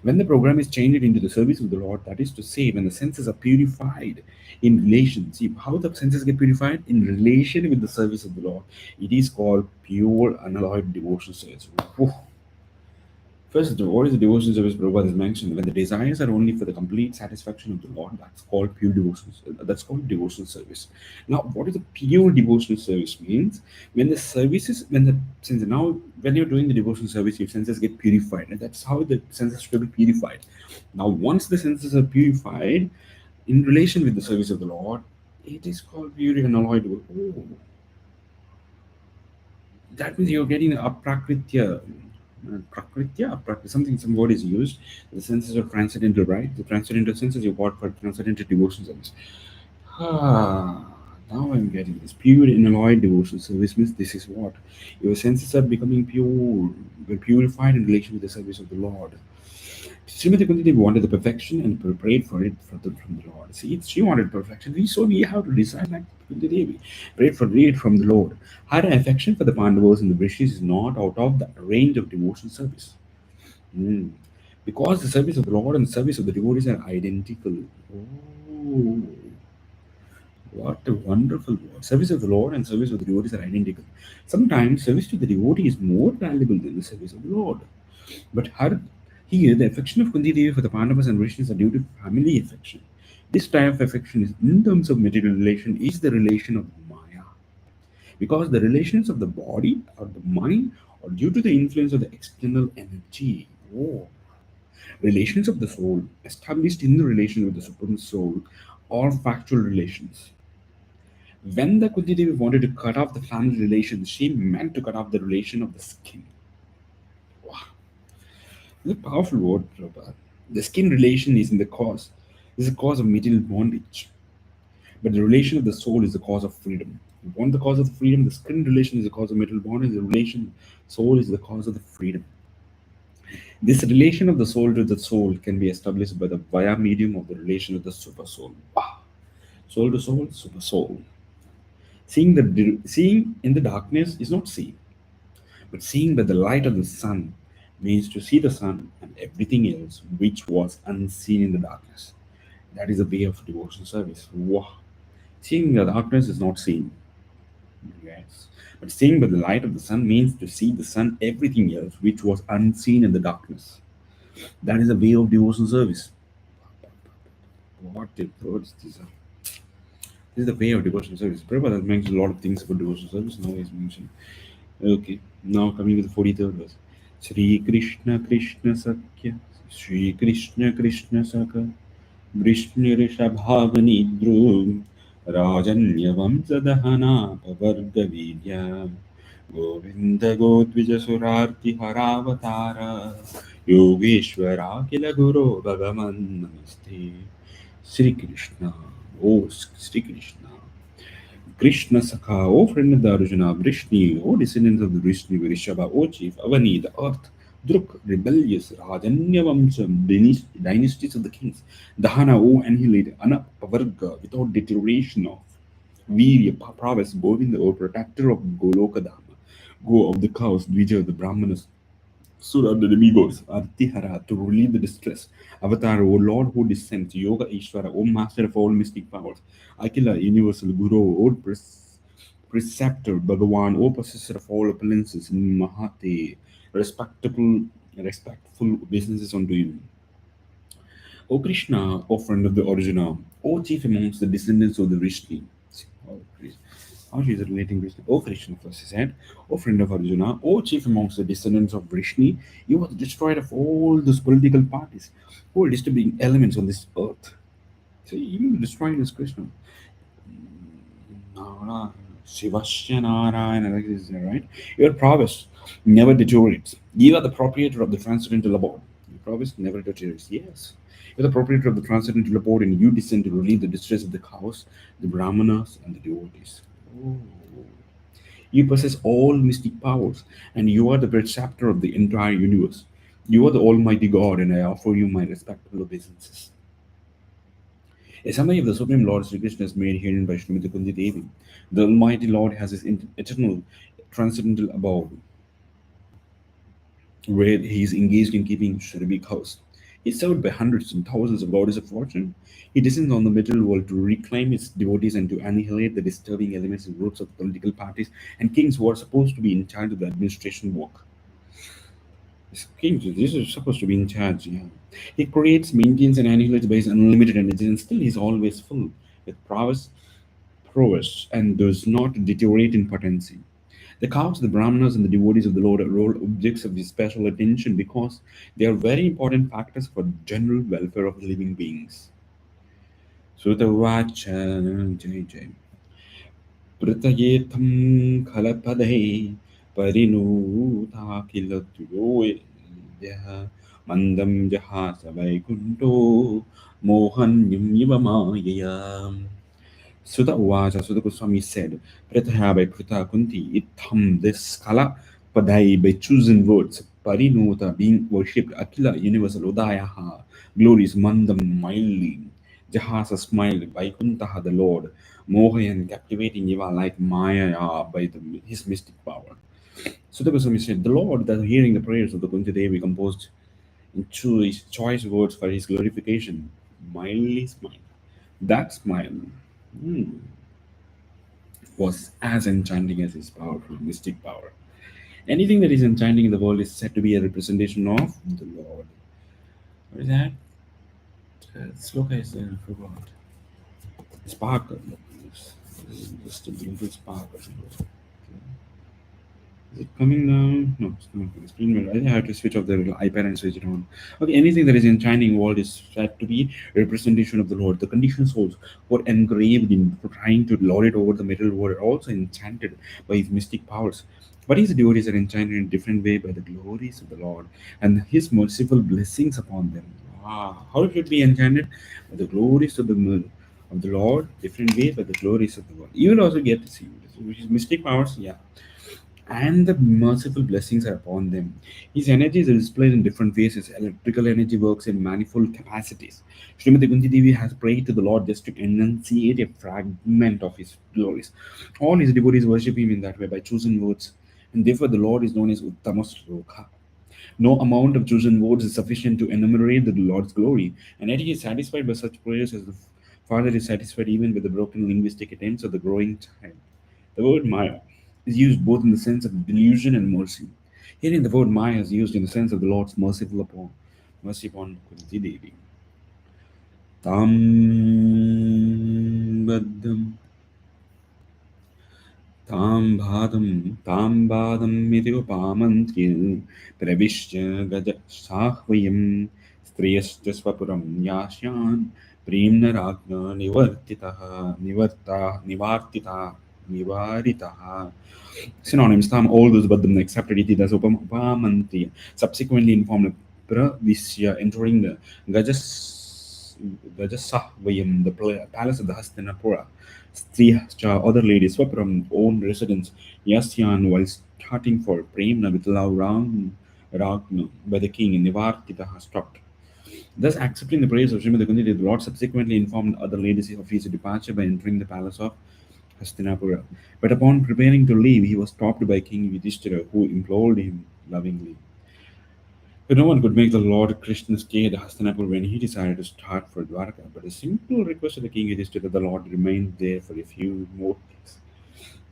When the program is changed into the service of the Lord, that is to say, when the senses are purified in relation, see how the senses get purified in relation with the service of the Lord. It is called pure unalloyed devotional service. Whew. First, what is the devotional service Prabhupada has mentioned? When the desires are only for the complete satisfaction of the Lord, that's called pure devotional. That's called devotional service. Now, what is the pure devotional service means? When the services, when the since now when you're doing the devotional service, your senses get purified, and that's how the senses should be purified. Now, once the senses are purified in relation with the service of the Lord, it is called pure and unalloyed. Oh, that means you're getting aprakritya. Something, some word is used. The senses are transcendental, right? The transcendental senses you got for transcendental devotion service. Ah, now I'm getting this. Pure unalloyed devotion service means this is what your senses are becoming pure, purified in relation with the service of the Lord. Srimati Kunti Devi wanted the perfection and prayed for it from the Lord. See, she wanted perfection. So we have to decide like Kunti Devi. Prayed for it from the Lord. Her affection for the Pandavas and the Brishis is not out of the range of devotional service. Hmm. Because the service of the Lord and the service of the devotees are identical. Oh, what a wonderful word. Service of the Lord and service of the devotees are identical. Sometimes service to the devotee is more valuable than the service of the Lord. But here, the affection of Kunti Devi for the Pandavas and Vrishnis are due to family affection. This type of affection is, in terms of material relation, is the relation of Maya. Because the relations of the body or the mind are due to the influence of the external energy. Oh. Relations of the soul, established in the relation with the Supreme Soul, are factual relations. When the Kunti Devi wanted to cut off the family relations, she meant to cut off the relation of the skin. Wow, it's a powerful word, Prabhupada. The skin relation is in the cause, is the cause of material bondage. But the relation of the soul is the cause of freedom. You want the cause of the freedom, the skin relation is the cause of material bondage, the relation soul is the cause of the freedom. This relation of the soul to the soul can be established by the via medium of the relation of the super soul. Wow. Soul to soul, super soul. Seeing in the darkness is not seeing, but seeing by the light of the sun means to see the sun and everything else which was unseen in the darkness. That is the way of devotional service. Wow. Seeing the darkness is not seen. Yes. But seeing by the light of the sun means to see the sun, everything else which was unseen in the darkness. That is the way of devotional service. What the words these are. This is the way of devotional service. Prabhupada mentioned a lot of things about devotional service. Now he's mentioning. Okay, now coming to the 43rd verse. Sri Krishna Krishna Sakya Sri Krishna Krishna Saka Vrishni Rishabhavani Dhru Rajanyavam Sadahana Pavarga Vidya Govinda Godvija Surarti Haravatara Yogeshwara Kila Guru Bhagavan Namaste. Sri Krishna, oh Sri Krishna, Krishna Sakha, O friend of the Arjuna, Vrishni, O descendants of the Vrishni, Vrishaba, O chief, Avani, the earth, Druk, rebellious, Rajanyavamsam, dynasties of the kings, Dahana, O annihilate, Anapavarga, without deterioration of Virya, prowess, Govinda, O protector of Golokadama, go of the cows, Dvija, the Brahmanas, Sura, the demigods, Artihara, to relieve the distress. Avatar, O Lord who descends. Yoga Ishvara, O Master of all mystic powers. Akila, Universal Guru, O Preceptor, Bhagavan, O Possessor of all opulences. Mahate, respectful businesses unto you. O Krishna, O friend of the Arjuna, O chief amongst the descendants of the Vrishni. Oh, Krishna. How she is relating Krishna? O Krishna, first he said, O friend of Arjuna, O chief amongst the descendants of Vrishni, you are the destroyer of all those political parties who are disturbing elements on this earth. So even the destroyer is Krishna. Shivasya Narayana, like this, right? Your prowess never deteriorates. You are the proprietor of the transcendental abode. Your prowess never deteriorates. Yes. You're the proprietor of the transcendental abode, and you descend to relieve the distress of the cows, the brahmanas, and the devotees. Oh. You possess all mystic powers, and you are the preceptor of the entire universe. You are the Almighty God, and I offer you my respectful obeisances. A summary of the Supreme Lord Sri Krishna is made herein by Srimati Kunti Devi. The Almighty Lord has his eternal transcendental abode, where he is engaged in keeping Shravik house. He is served by hundreds and thousands of goddesses of fortune. He descends on the material world to reclaim his devotees and to annihilate the disturbing elements and roots of political parties and kings who are supposed to be in charge of the administration work. Kings, this is supposed to be in charge. Yeah. He creates, maintains, and annihilates by his unlimited energy, and still he is always full with prowess, and does not deteriorate in potency. The cows, the brahmanas, and the devotees of the Lord are all objects of his special attention because they are very important factors for general welfare of living beings. Sutavacha Jai Jai. Pratayetam Kalapadai Parinuta Kilatuyoya Mandam Jahasa Vaikunto Mohanyam Yivamayaya. Sutta Uvacha, Sutta Goswami said, Prataya by Prita Kunti, Itham, this Kala Padai by chosen words, Parinuta being worshipped, Akila universal Udayaha, glorious Mandam mildly, Jahasa smile, Vaikuntaha the Lord, Mohayan captivating Yiva like Maya by his mystic power. Sutta Goswami said, the Lord, that hearing the prayers of the Kunti Devi composed in choice words for his glorification, mildly smiled. That smile was as enchanting as his powerful mystic power. Anything that is enchanting in the world is said to be a representation of the Lord. What is that? Sloka is there, I forgot. spark. This is just a little spark. Is it coming down? No, it's not. The screen will. I have to switch off the iPad and switch it on. Okay, anything that is enchanting world is said to be a representation of the Lord. The conditioned souls who are engraved in trying to lord it over the middle world are also enchanted by his mystic powers. But his devotees are enchanted in a different way by the glories of the Lord and his merciful blessings upon them. Wow. How should be enchanted? By the glories of the Lord, different way by the glories of the Lord. You will also get to see his mystic powers, yeah, and the merciful blessings are upon them. His energy is displayed in different ways. His electrical energy works in manifold capacities. Srimati Kunti Devi has prayed to the Lord just to enunciate a fragment of his glories. All his devotees worship him in that way by chosen words, and therefore the Lord is known as Uttama Sloka. No amount of chosen words is sufficient to enumerate the Lord's glory, and yet he is satisfied by such prayers as the Father is satisfied even with the broken linguistic attempts of the growing child. The word Maya is used both in the sense of delusion and mercy. Herein, the word Maya is used in the sense of the Lord's mercy upon Kunti Devi. Tam Baddham तां बाधं प्रविश्य गजसाह्वयं स्त्रियश्च स्वपुरं यास्यान् प्रेम्णराज्ञा निवारितः. Synonyms: Tam, all those but them accepted it as Upamantriya, subsequently informed Pravisya, entering the Gajasahvayam, the palace of the Hastinapura. Striya, other ladies, Swaparam, own residence, Yasyan, while starting for Premna with love Ragna by the king, Nivartita stopped. Thus, accepting the praise of Srimad Kundi, the Lord subsequently informed other ladies of his departure by entering the palace of Hastinapura. But upon preparing to leave, he was stopped by King Yudhishthira, who implored him lovingly. But no one could make the Lord Krishna stay at Hastinapur when he decided to start for Dwarka. But a simple request of the king Yudhishthira that the Lord remained there for a few more days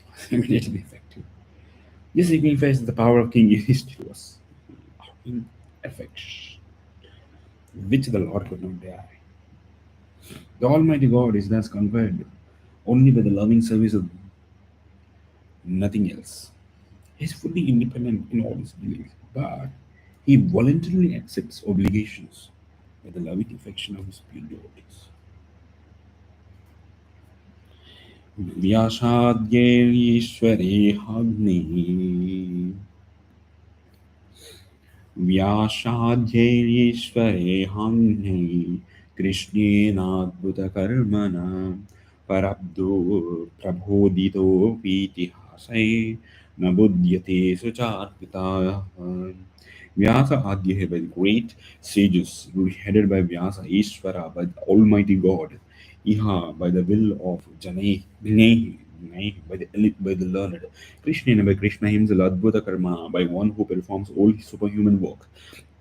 was immediately effective. This signifies that the power of King Yudhishthira was in effect, which the Lord could not deny. The Almighty God is thus conquered only by the loving service of nothing else. He is fully independent in all his dealings, but he voluntarily accepts obligations by the loving affection of his pure devotees. व्यासाद्यैरीश्वरे व्यासाध्यैरीश्वरेहाग्नै कृष्णेनाद्भुतकर्मणा परब्धो प्रबोधितोऽपीतिहासै न बुध्यते सुचार्पिताः. Vyasa Adya by the great sages, headed by Vyasa Ishvara by the Almighty God, Iha by the will of Jnai by the learned, Krishna by Krishna himself, Adbhuta Karma by one who performs all his superhuman work,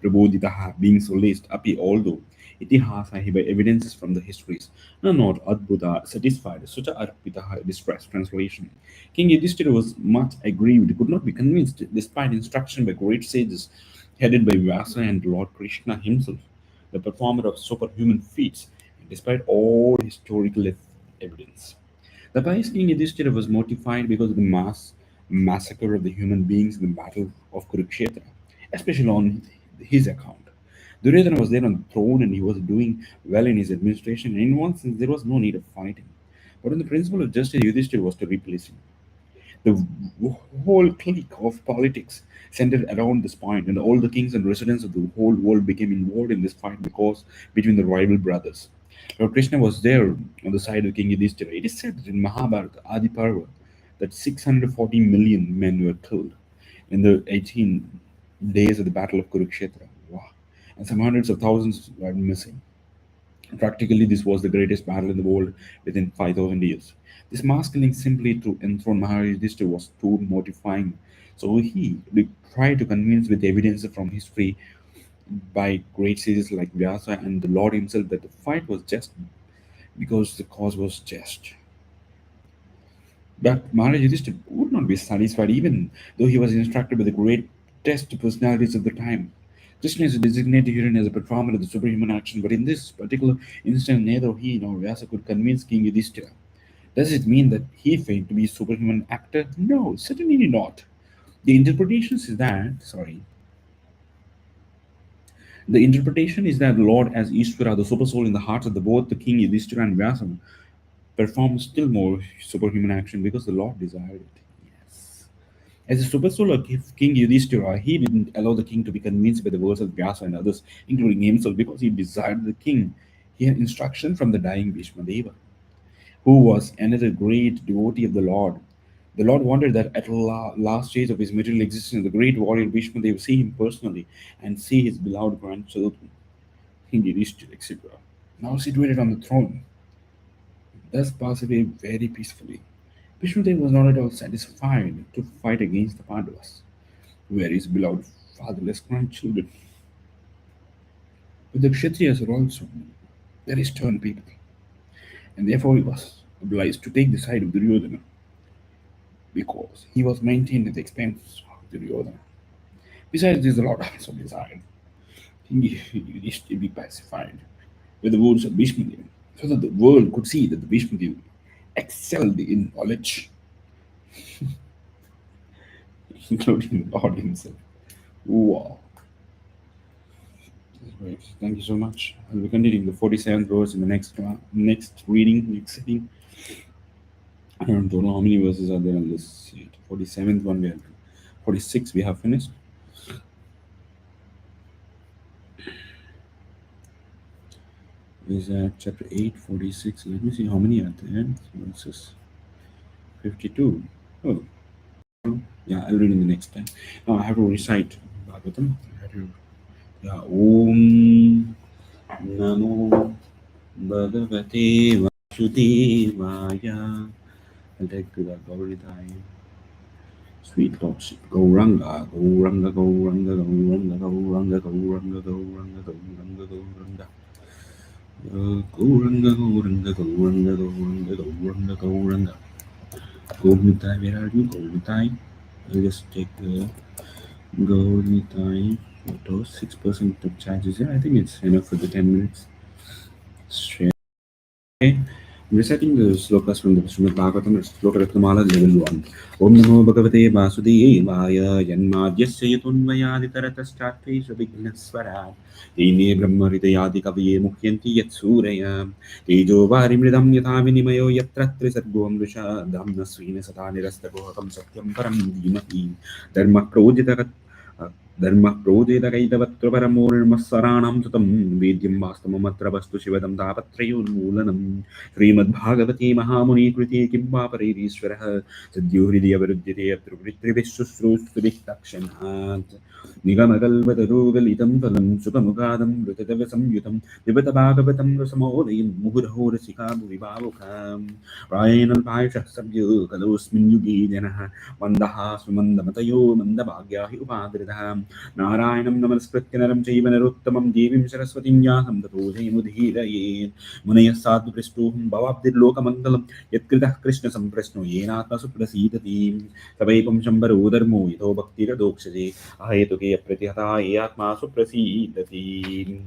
Prabodhitaha being solaced, Api although Itihasa by evidences from the histories, no, not Adbhuta satisfied, Sucha Arpitaha distress. Translation. King Yudhishthira was much aggrieved, could not be convinced, despite instruction by great sages headed by Vyasa and Lord Krishna himself, the performer of superhuman feats, despite all historical evidence. The pious king Yudhishthira was mortified because of the massacre of the human beings in the battle of Kurukshetra, especially on his account. Duryodhana was there on the throne and he was doing well in his administration, and in one sense there was no need of fighting. But on the principle of justice, Yudhishthira was to replace him. The whole clique of politics centered around this point, and all the kings and residents of the whole world became involved in this fight because between the rival brothers. Lord Krishna was there on the side of King Yudhishthira. It is said that in Mahabharata, Adi Parva, that 640 million men were killed in the 18 days of the Battle of Kurukshetra. Wow. And some hundreds of thousands were missing. Practically, this was the greatest battle in the world within 5,000 years. This mass killing simply to enthrone Maharaj Yudhishthira was too mortifying. So he tried to convince with evidence from history by great sages like Vyasa and the Lord himself that the fight was just because the cause was just. But Maharaj Yudhishthira would not be satisfied even though he was instructed by the greatest personalities of the time. Krishna is designated herein as a performer of the superhuman action, but in this particular instance, neither he nor Vyasa could convince King Yudhishthira. Does it mean that he failed to be a superhuman actor? No, certainly not. The interpretation is that, sorry, the interpretation is that the Lord as Ishvara, the super soul in the hearts of both the king Yudhishthira and Vyasa, performed still more superhuman action because the Lord desired it. Yes. As a super soul of King Yudhishthira, he didn't allow the king to be convinced by the words of Vyasa and others, including himself, because he desired the king. He had instruction from the dying Bhishma Deva, who was another great devotee of the Lord. The Lord wanted that at the last stage of his material existence, the great warrior Bhishma Deva see him personally and see his beloved grandchildren, King Yudhishthira, etc., now situated on the throne, thus pass away very peacefully. Vishnudev was not at all satisfied to fight against the Pandavas, who were his beloved fatherless grandchildren. But the Kshatriyas were also very stern people, and therefore he was obliged to take the side of Duryodhana, because he was maintained at the expense of Duryodhana. Besides this, the Lord also desired he wished to be pacified with the words of Bhishmadev, so that the world could see that the Bhishmadev excelled in knowledge, including the Lord himself. Wow. Right. Thank you so much. I'll be continuing the 47th verse in the next reading, next sitting. I don't know how many verses are there on this 47th one. We have 46 we have finished. Is that chapter 8, 46? Let me see how many are there. Verses 52. Oh, yeah, I'll read in the next time. Now I have to recite Bhagavatam. Yeah, Om Namo Bhagavate Vasudevaya. I'll take to the Gauridaya. Sweet Lordship. Gauranga, Gauranga, Gauranga, Gauranga, Gauranga, Gauranga, Gauranga, Gauranga, Gauranga. Gauranga, Gauranga, Gauranga, Gauranga, Gauranga, Gauranga. Gaurnitai, where are you? Gaurnitai. I'll just take the Gaurnitai photo. 6% of charges here. I think it's enough for the 10 minutes. Straight. Okay. I'm reciting the slokas from the Srimad Bhagavatam, Sloka Ratnamala level 1. Om Namo Bhagavate Vasudevaya Janmadhyasya Yatunvayaditarataschatvesha Vighneswarat Tene Brahma Hridayadi Kaviye Muhyanti Yatsuraya Tejo Varimridam Yatha Vinimayo Yatra Trisargo Amrisha Dhamna Srina Sata Nirastagohakam Satyam Param Dhimahi Dharma Prodita Dharma Prodita Kaitavatra Paramurmassaranam Sutam Vidyam Vastamamatra Vastu Shivadam Tapatrayunmulanam Srimad Bhagavati Mahamuni Kriti Kimba Paririshwaraha Sadhyo Hridaya Varudyate Atruvritrivishusrustuviktakshanat Nigamagalvadarugalidam Palam Sukamugadam Rutadavasam Yutam Vivata Bhagavatam Rasamodayam Muhurahora Sikam Vivavukam Rayanal Paisha Sabyu Kalosmin Yugi Janaha Mandaha Sumandamatayo Mandabhagyahi Upadridham Narayanam Namaskrityanam Chaivanaruttamam Devim Saraswatim Yaham Tato Jayamudhiraye Munaya Sadhu Pristuham Bhavabdir Lokamangalam Yatkritah Krishna Samprasno Yenatma Suprasidati Sabaipam Shambarodharmo Yito Bhaktira Dokshade Ahetuke Pratihata Yatma Suprasidati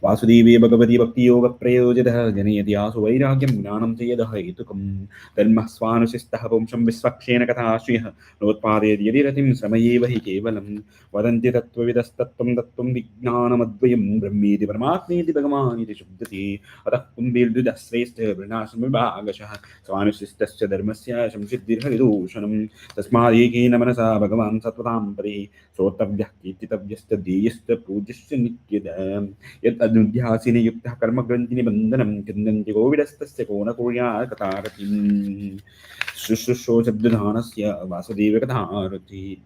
Vasudevi Bhagavati Bhakti Yoga Prayojada Janayati Asu Vairagyam Gnanam Tayada Hetukam Dharma Swanusistah Pumsham Visvakshena Katha Shriha Notpade Yadiratim Samayeva Hi Kevalam Vadanti Tattvavidastattam Tattam Vijnanamadvayam Brahmeti Paramatmeti Bhagavaniti Shubdati Atah Kumbirduda Srestha Vrinasam Vibhagashaha Swanusistasya Dharmasya Shamsiddhir Haridoshanam Tasmadekena Manasa Bhagavan Sattvatam Pari Sotavyah Kititavyasta Deyasta Pujasya Nityadam Yat Adudhyasini Yukta Karma Grantini Bandanam Kandanti Govidastasya Kona Kurya Kataratim Sushusho Sabdhanasya Vasudeva Katharati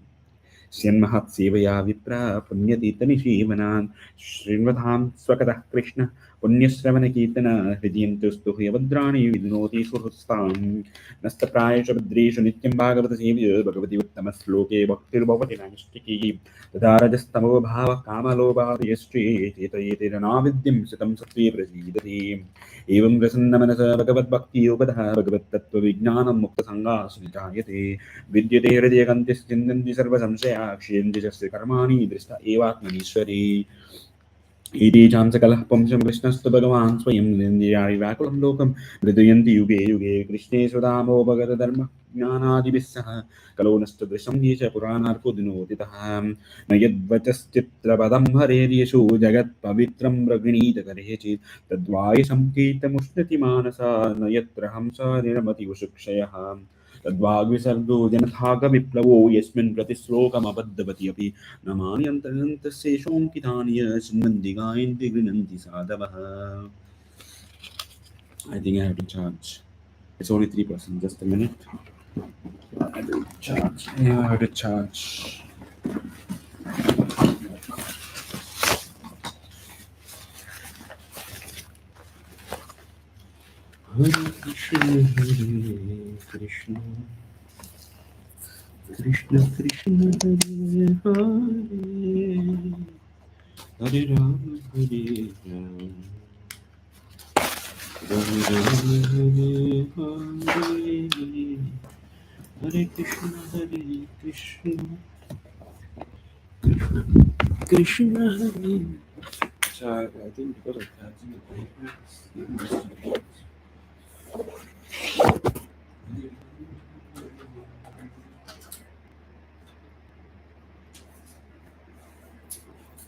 Syanmahat Sevaya Vipra Punyatitani Shivanan Srinvadham Swakatah Krishna Punyasravana Kirtana Hridyantustu Hyabadrani Vidnoti Suhustam Nasta Prayasha Badresha Nityam Bhagavata Sevya Bhagavati Uttama Sloke Bhaktir Bhavati Nanistiki Tadarajastamo Bhava Kamaloba Yastri Tetayetiranavidyam Sitam Satvi Prasidati Evam Prasannamanasa Bhagavat Bhakti Yobadha Bhagavat Tattva Vijnanam Mukta Sangha Sunitayate Vidyate Hridyakantis Chindanti Sarva Samsaya मया क्षीयन्ति कर्माणि दृष्टा एवात्मनीश्वरी इति चांसकलः पुंसं कृष्णस्तु भगवान् स्वयं निन्द्यारि व्याकुलं लोकं हृदयन्ति युगे युगे कृष्णे सुदामो भगतधर्म ज्ञानादिभिः सह कलो नष्टदृशं ये च पुराणार्पुदिनोदितः न यद्वचश्चित्रपदं हरेर्यशो जगत्पवित्रं प्रगृणीतकरे चेत् तद्वायसं कीर्तमुष्णति मानसा न यत्र हंसा निरमति उषुक्षयः तद्वाग्विसर्गो जनथागविप्लवो यस्मिन् प्रतिश्लोकमबद्धवति अपि नमानि अन्तरन्तशेषोऽङ्कितानि चिन्वन्ति गायन्ति गृह्णन्ति साधवः. I think I have to charge. It's only 3%. Just a minute. I have to charge. Yeah, I have to charge. Hare Krishna, Hare Krishna, Krishna Krishna, Hare Hare, Hare Rama, Hare Rama. Hare Krishna, Hare Krishna, Krishna Hare. So I think because of that,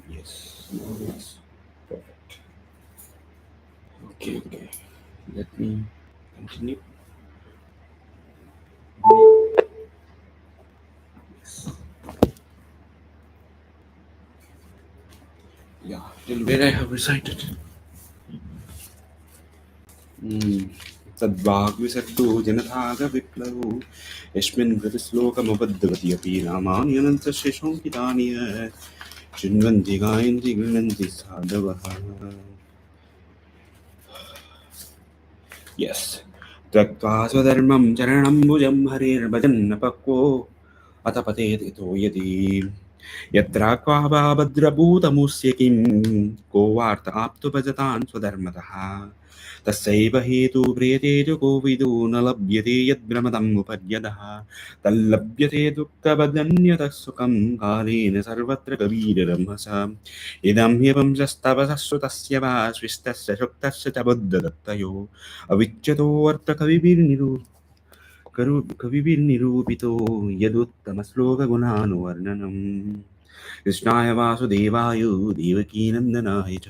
yes, now it's perfect. Okay. Let me continue. Yeah, till where I have recited. तद्वाग्विसर्गो जनतागविप्लवो यस्मिन् प्रतिश्लोकमबद्धवति अपि नामानि अनन्तशेषोऽङ्कितानि चिन्वन्ति गायन्ति गृह्णन्ति साधवः. Yes. त्यक्त्वा स्वधर्मं चरणम्बुजं हरेर्भजन्न पक्वो अथ पतेतो यदि यत्र क्वा भद्रभूतमुस्य किं को वार्त आप्तु भजतान् स्वधर्मतः तस्यैव हेतु प्रियते च कोविदो न लभ्यते यद्भ्रमदम् उपर्यदः तल्लभ्यते दुःखवदन्यतः सुखं कालेन सर्वत्र कबीररमस इदं ह्यवंशस्तपसश्रुतस्य वा स्विस्तस्य शुक्तस्य च बुद्धदत्तयो कविभिर्निरूपितो यदुत्तमश्लोकगुणानुवर्णनम् कृष्णाय वासुदेवाय देवकीनन्दनाय च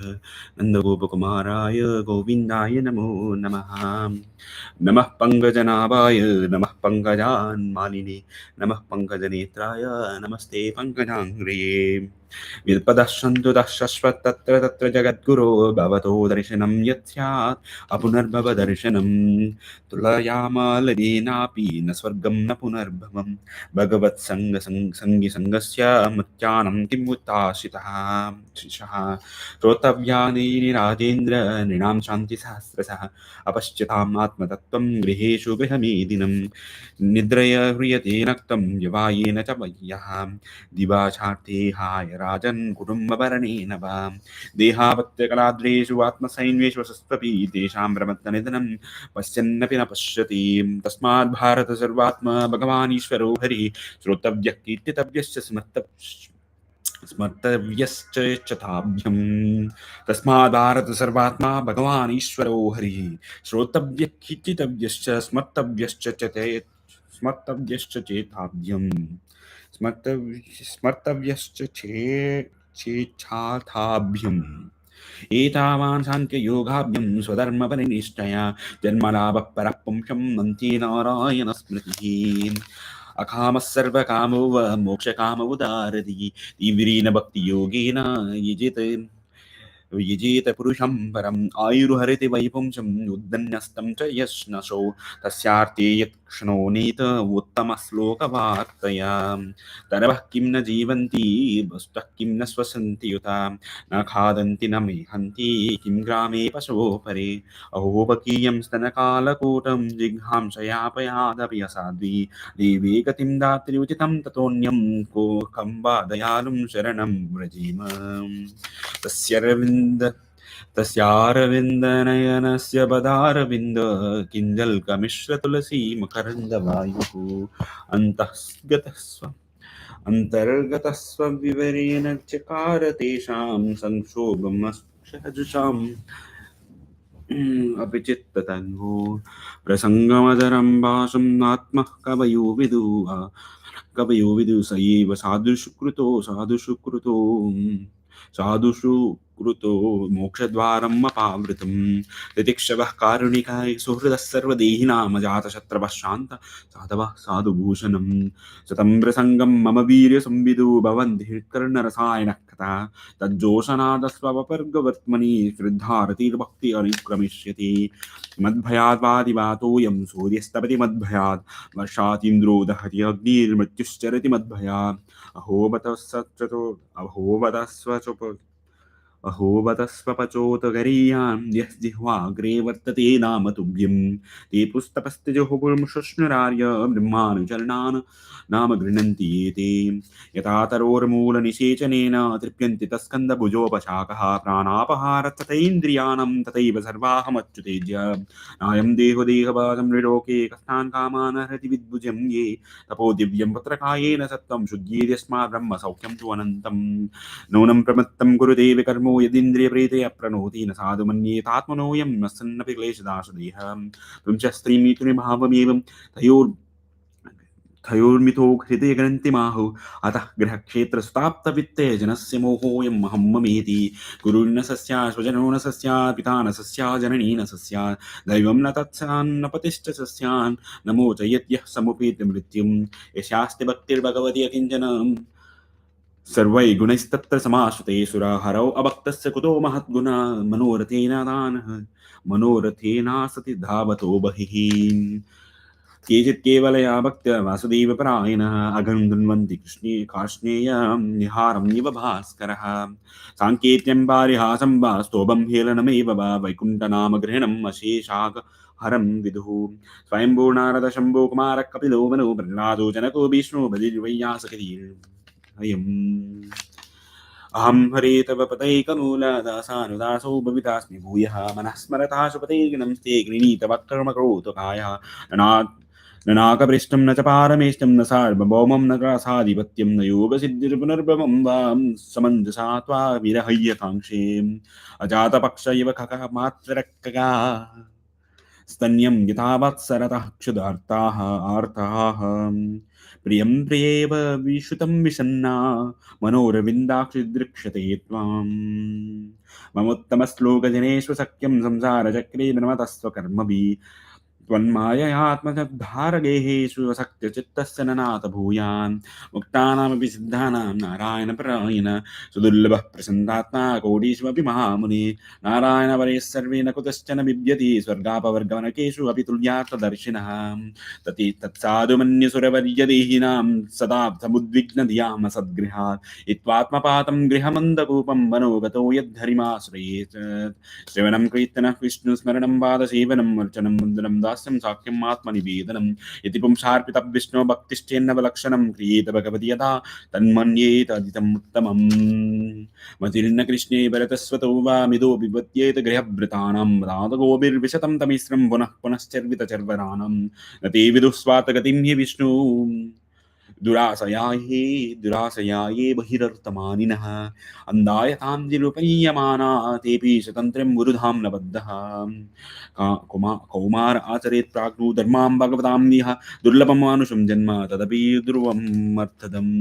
नन्दगोपकुमाराय गोविन्दाय नमो नमः. नमः पङ्कजनाभाय नमः पङ्कजान्मालिने नमः पङ्कजनेत्राय नमस्ते पङ्कजाङ्घ्रये विल्पदः शश्वत् तत्र तत्र जगद्गुरो भवतो दर्शनं यत् स्यात् अपुनर्भव दर्शनं तुलयामालयेनापि न स्वर्गं न पुनर्भवं भगवत्सङ्गस्य मुत्यानं किमुत्ताशितः श्रोतव्यानि राजेन्द्र नृणां शान्तिसहस्रशः अपश्यताम् आत्मतत्त्वं गृहेषु गृहमेदिनं निद्रय ह्रियते नक्तं यवायेन च वह्यः दिवाचार्थे हाय राजन् कुटुम्बभरणेन वा देहावत्यकलाद्रेषु आत्मसैन्येषु सस्वपि तेषां प्रमत्तनिधनं पश्यन्नपि न पश्यति तस्मात् भारत सर्वात्मा भगवान् ईश्वरो हरिः श्रोतव्यः कीर्तितव्यश्च स्मर्तव्यश्च ताभ्यम् तस्मात् भारत सर्वात्मा भगवान् ईश्वरो हरिः श्रोतव्यः कीर्तितव्यश्च स्मर्तव्यश्च चेताभ्यम् स्मर्तव्यश्च चेच्छाथाभ्यम् एतावान् साङ्ख्ययोगाभ्यं स्वधर्मपरिनिष्ठया जन्मलाभः परः पुंसं मन्त्रे नारायणस्मृतिः अकामः सर्वकामो व मोक्षकामो उदारति तीव्रेण भक्तियोगेन यजेत पुरुषं परम् आयुर्हरिति वैपुंसम् उद्दन्यस्तं च यश्नशो तस्यार्थे यत्क्षणो नीत उत्तमश्लोकवार्तया तरवः किं न जीवन्ति वस्तुः किं न श्वसन्ति युता न खादन्ति न मेहन्ति किं ग्रामे पशवो परे अहोपकीयं स्तनकालकूटं जिघ्रांसयापयादपि असाध्वी देवी गतिं दात्री उचितं ततोऽन्यं को कं वा दयालुं शरणं व्रजेम तस्यारविन्दनयनस्य पदारविन्द किञ्जल्कमिश्र तुलसी मकरन्दवायुः अन्तर्गतस्वविवरेण चकार तेषां संक्षोभमक्षजुषाम् अपि चित्ततन्वो प्रसङ्गमदरं भासम् आत्मः कवयो विदुः स एव साधुषु कृतो मोक्षद्वारम् अपावृतम् तितिक्षवः कारुणिकाय सुहृदः सर्वदेहिनां जातशत्रवः शान्त साधवः साधुभूषणम् शतं प्रसङ्गं मम वीर्यसंविदो भवन्ति कर्णरसायनः कथा तज्जोषनादस्वपर्गवर्त्मनि श्रद्धारतिर्भक्ति अनुक्रमिष्यति मद्भयाद्वादिवातोऽयं सूर्यस्तपति मद्भयात् वर्षातीन्द्रो दहति अग्निर्मृत्युश्चरति मद्भयात् अहो बतस्वपचोतगरीयान् यः जिह्वाग्रे वर्तते नाम तुभ्यं ते पुस्तपस्तिजहुपुर्मुषुष्णुरार्य ब्रह्मानुचरणान् नाम गृह्णन्ति ये ते यथा तरोर्मूलनिषेचनेन तृप्यन्ति तस्कन्दभुजोपशाकः प्राणापहारतथैन्द्रियाणं तथैव सर्वाहमच्युतेज्य नायं देहो देहभाजं नृलोके कष्टान् कामान् हरति विद्भुजं ये तपो दिव्यं पत्रकायेन सत्त्वं शुद्ध्येद्यस्मात् ब्रह्म सौख्यं तु अनन्तम् नूनं प्रमत्तं कुरुते विकर्मो यदिन्द्रियप्रीते अप्रणोति न साधु मन्येतात्मनोऽयं नस्सन्नपि क्लेशदाशदेहः पुंश्च स्त्रीमिथुनिभावमेवं तयोर्मिथो हृदयग्रन्थिमाहु अतः गृहक्षेत्रस्ताप्तवित्ते जनस्य मोहोऽयं महं ममेति गुरुर्न सस्या स्वजनो न सस्या पिता न सस्या जननी न सस्या दैवं न तत्स्यान्न पतिश्च सस्यान् नमो च यद्यः समुपेति मृत्युं यस्यास्ति भक्तिर्भगवति अकिञ्चन सर्वै गुणैस्तत्र समाश्रिते सुराहरौ अभक्तस्य कुतो महद्गुणा मनोरथेनासति धावतो बहिः केचित् केवलया भक्त्या वासुदेवपरायणः अघं धृण्वन्ति कृष्णे कार्ष्णेय निहारं इव भास्करः साङ्केत्यं पारिहासं वा स्तोभं हेलनमेव वा वैकुण्ठनामगृहणम् अशेषाग हरं विदुः स्वयंभो नारद शम्भो कुमारः कपिलो मनो प्रह्लादो जनको विष्णु बलिर्वैयासकरीर्हयम् अहं हरे तव पदैकमूलदासानुदासो भवितास्मि भूयः मनः स्मरता सुपतैर्गणं ते गृणीतवक्कर्मकरोतुकायः नाकपृष्ठं न च पारमेष्टं न सार्वभौमं न ग्रासाधिपत्यं न योगसिद्धिर्पुनर्भवं वां समञ्जसा त्वा विरहय्यकाङ्क्षे अजातपक्ष इव खगः मात्ररक्कगा स्तन्यं यथा वत्सरतः क्षुधार्ताः आर्ताः प्रियं प्रियेव विश्रुतं विषन्ना मनोरविन्दाक्षि दृक्ष्यते त्वाम् ममोत्तमश्लोकजनेषु सख्यं संसारचक्रे नमतस्वकर्मभिः त्वन्माययात्मजद्धारगेहेषु असक्त्यचित्तस्य न नाथ भूयान् मुक्तानामपि सिद्धानां नारायणपरायण सुदुर्लभः प्रसन्नात्मा कोटीष्वपि महामुनि नारायणवरे सर्वे न कुतश्चन बिभ्यति स्वर्गापवर्गवनकेषु अपि तुल्यार्थदर्शिनः तत्साधु मन्यसुरवर्यदेहिनां सदा समुद्विग्नधियाम सद्गृहात् इत्त्वात्मपातं गृहमन्दकूपं मनोगतो यद्धरिमाश्रयेत् श्रवणं कीर्तनः विष्णुस्मरणं पादसेवनम् अर्चनं मुद्रं दास्यं साख्यम् आत्मनिवेदनम् इति पुंसार्पितं विष्णो भक्तिश्चेन्नवलक्षणं क्रियेत भगवति यदा तन्मन्येत अदितम् उत्तमम् मतिर्न कृष्णे भरतस्वतो वा मिदो विपद्येत गृहभृतानां राधगोभिर्विशतं तमिश्रं पुनः पुनश्चर्वितचर्वराणं न ते विदुस्वातगतिं हि विष्णु दुराशया ये बहिरर्थमानिनः अन्धायतां निरुपयमाना तेऽपि स्वतन्त्रं गुरुधां न बद्धः कौमार आचरेत् प्राज्ञो धर्मां भगवतां निह दुर्लभं मानुषं जन्म तदपि दुर्वम् अर्थदम्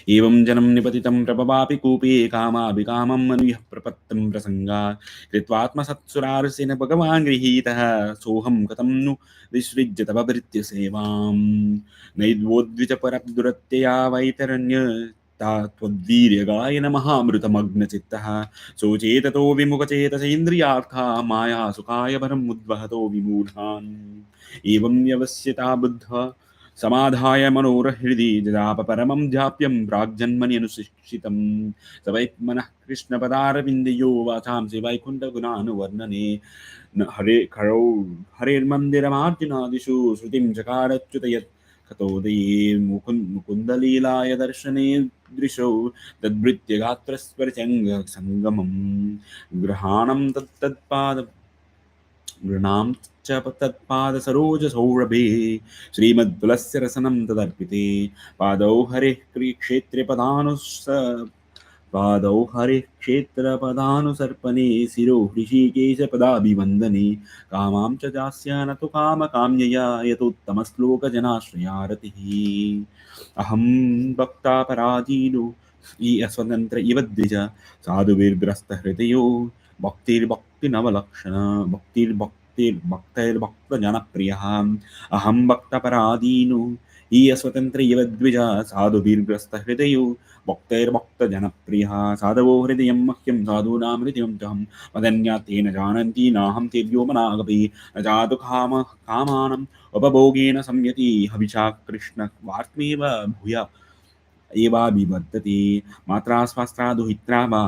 एवं जनं निपतितं प्रभवापि कूपे कामाभिकामम् अनुयः प्रपत्तं प्रसङ्गात् कृत्वात्मसत्सुरार्सेन भगवान् गृहीतः सोऽहं कथं नु विसृज्य तव भृत्य सेवां नैद्वोद्विजपरदुरत्यया वैतरण्य त्वद्वीर्यगायन महामृतमग्नचित्तः सोचेततो विमुखचेतसेन्द्रियार्था माया सुखाय परम् उद्वहतो विमूढान् एवं व्यवस्यता बुद्ध्वा समाधाय मनोरहृदि जदाप परमं ध्याप्यं प्राग्जन्मनि अनुशिक्षितं स वै मनः कृष्णपदारविन्दयो वाचांसि वैकुण्ठगुणानुवर्णने न हरे खरौ हरेर्मन्दिरमार्जुनादिषु श्रुतिं चकारच्युत यत् कतोदये मुकुन्दलीलाय दर्शने दृशौ तद्भृत्य गात्रस्पर्शङ्गसङ्गमं ग्रहाणं तत्तत्पाद नृणां च तत्पादसरोजसौरभे श्रीमद्बुलस्य रसनं तदर्पिते पादौ हरिः क्षेत्रे पादौ हरिः क्षेत्रपदानुसर्पणे शिरो हृषीकेशपदाभिवन्दने कामां च दास्य न तु कामकाम्यया यतोत्तमश्लोकजनाश्रया रतिः अहं भक्ता पराधीनो हि अस्वतन्त्र इव द्विज साधुभिर्ग्रस्तहृदयो भक्तिर्भक्तिनवलक्षण भक्तिर्भक्तिर्भक्तैर्भक्तजनप्रियः अहं भक्तपराधीनो हि अस्वतन्त्र इव द्विज साधुभिर्ग्रस्तहृदयो भक्तैर्भक्तजनप्रियः साधवो हृदयं मह्यं साधूनां हृदयं चाहं वदन्या तेन जानन्ति नाहं तेभ्यो मनागपि न जातु कामानम् उपभोगेन संयति हविषा कृष्णवार्त्मेव भूय एवाभिवर्तते मात्रा स्वास्त्रा दुहित्रा वा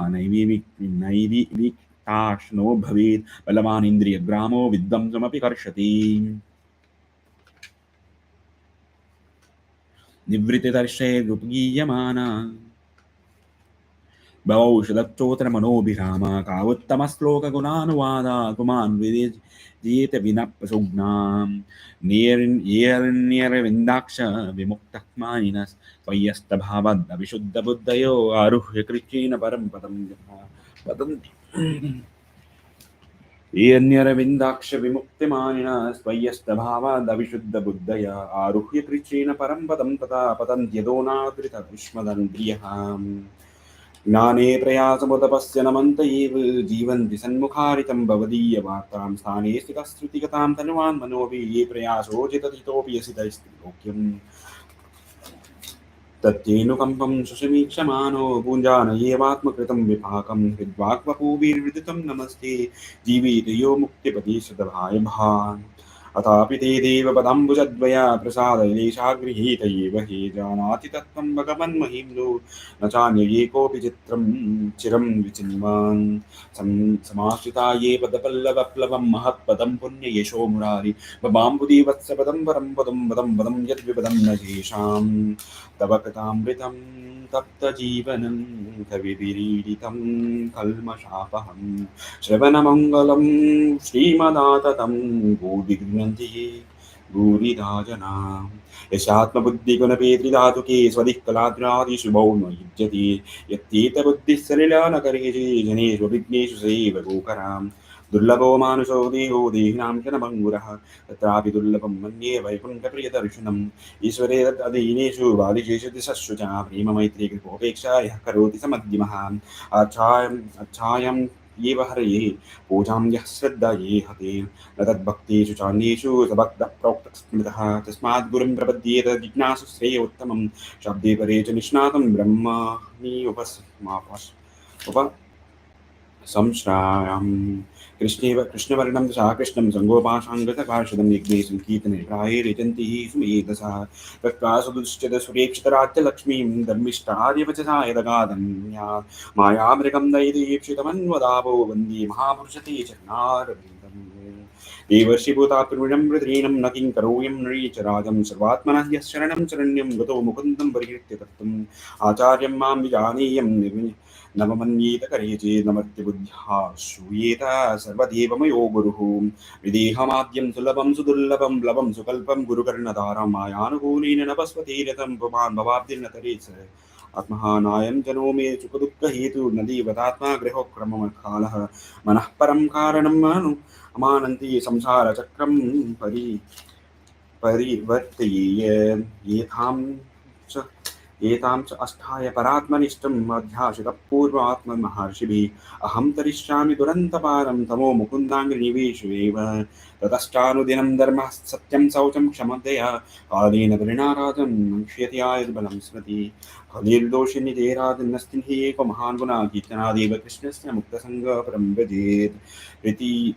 नैविक्ताश्नो भवेत् बलवान् इन्द्रियग्रामो विद्वंसमपि कर्षति निवृत्तिदर्शैरुपगीयमाना भवौषधच्चोत्रमनोभिराम कावुत्तमश्लोकगुणानुवादा गुमान् विजेत विनप्रसुग्नां नियर्नियरविन्दाक्ष विमुक्तमानिनः त्वय्यस्तभावद्विशुद्धबुद्धयो आरुह्य कृच्छेन परं पदं वदन्ति येऽन्यरविन्दाक्ष विमुक्तिमानिनः स्वय्यस्तभावादविशुद्धबुद्धय आरुह्य कृच्छेन परं पदं तथा पतन्त्यदोनादृतविष्मदन्द्रियः ज्ञाने प्रयासमुदपस्य नमन्त एव जीवन्ति सन्मुखारितं भवदीयवार्तां स्थाने स्थितश्रुतिगतां तनुवान् मनोभि ये प्रयासोचिततितोऽपि यसितैस्त्रिलोक्यम् तत्तेनुकम्पं सुसमीक्षमानो भुञ्जानयेवात्मकृतं विपाकं हृद्वाक्वपूभिर्विदितं नमस्ते जीवितयो मुक्तिपति सदभाय भान् अथापि ते देवपदाम्बुजद्वया प्रसादलेशा गृहीत एव हि जानाति तत्त्वं भगवन्महिम्नो न चान्यये कोऽपि चिरं विचिन्वान् समाश्रिता ये पदपल्लवप्लवं महत्पदं पुण्ययशो मुरारि बबाम्बुदीवत्सपदं परं पदं पदं पदं यद्विपदं न येषाम् तव कृतामृतं तप्तजीवनं कविभिरीडितं कल्मषापहं श्रवणमङ्गलं श्रीमदाततं भूरिगृह्णन्ति ये भूरिदा जना यस्यात्मबुद्धिगुणपेत्रिधातुके स्वदिक्कलाद्रादिशुभौ न युज्यते यत्येतबुद्धिः सलिला न करेषे जनेषु विघ्नेषु सैव गोकराम् दुर्लभो मानुषो देहो देहिनां क्षणभङ्गुरः तत्रापि दुर्लभं मन्ये वैकुण्ठप्रियदर्शनम् ईश्वरे तदधीनेषु बालिकेषु दिशस्सु च प्रेममैत्री कृपोपेक्षा यः करोति समद्यमः अच्छायं एव हरये पूजां यः श्रद्धा ये हते न तद्भक्तेषु चान्येषु सभक्तः प्रोक्तः स्मृतः तस्मात् गुरुं प्रपद्येत जिज्ञासु श्रेयोत्तमं शब्दे परे च निष्णातं ब्रह्मणि संश्रायम् कृष्णवर्णं सा कृष्णं सङ्गोपाशाङ्गतभाषदं यज्ञे सङ्कीर्तने प्रायेरिचन्ति सुमेधसा तत्त्वासुदुश्चितसुरेक्षितराज्यलक्ष्मीं धर्मिष्ठार्यवचसा यदगाधन्या मायामृगं दैदेक्षितमन्वदावो वन्दे महापुरुषते चरणारविन्दम् देवर्षिभूतात्मृणं मृत्रीणं न किं करोऽयं नृचराजं सर्वात्मनः यः शरणं शरण्यं गतो मुकुन्दं परिकृत्य तत्त्वम् आचार्यं मां विजानीयं नवमन्येत करेचे नमर्त्यबुद्ध्या श्रूयेत सर्वदेवमयो गुरुः विदेहमाद्यं सुलभं सुदुर्लभं लभं सुकल्पं गुरुकर्णधारं मायानुकूलेन नभस्वतीरतं पुमान् भवाब्धिर्न तरेत् आत्महानायं जनो मे सुखदुःखहेतु न देवतात्मा गृहोक्रमकालः मनः परं कारणं अमानन्ति संसारचक्रं परिवर्तयेय एतां च अष्टाय परात्मनिष्ठम् अध्याशितः पूर्वात्ममहर्षिभिः अहं तरिष्यामि दुरन्तपारं तमो मुकुन्दाङ्घ्रिनिवेशु एव ततश्चानुदिनं धर्मः सत्यं शौचं क्षमतया कालेन परिणाराजं क्ष्यति आयुर्बलं स्मृति कलिर्दोषिणि देराजन्नस्ति हि एको महान् गुणा कीर्तनादेव कृष्णस्य मुक्तसङ्गः परं व्रजेत्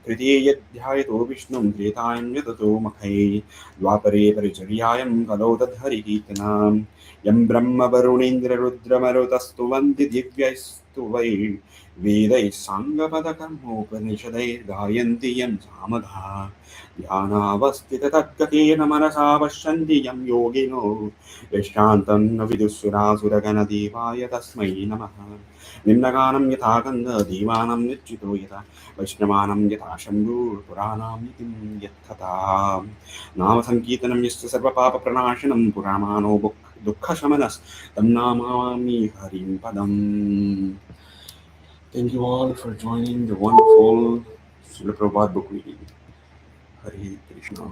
तृतीयेऽध्यायतो विष्णुं त्रेतायं यततो मखै द्वापरे परिचर्यायं कलौ तद्धरिकीर्तनाम् यं ब्रह्म वरुणेन्द्ररुद्रमरुतस्तुवन्ति वै वेदैः साङ्गपदकर्मोपनिषदैर्गायन्ति यं सामधा ध्यानावस्थिततद्गतेन मनसा पश्यन्ति यं योगिनो यशान्तं न विदुःसुरासुरगणदेवाय तस्मै नमः निम्नगानं यथा गन्धदीवानं निश्चितो यथा वैष्णवानं यथा शम्भुपुराणां नितिं यत्कथा नाम सङ्कीर्तनं यस्य सर्वपापप्रणाशनं पुराणानो दुःखशमनस्तं नमामि हरिं पदम्. Thank you all for joining the wonderful Srila Prabhupada book reading. Hare Krishna.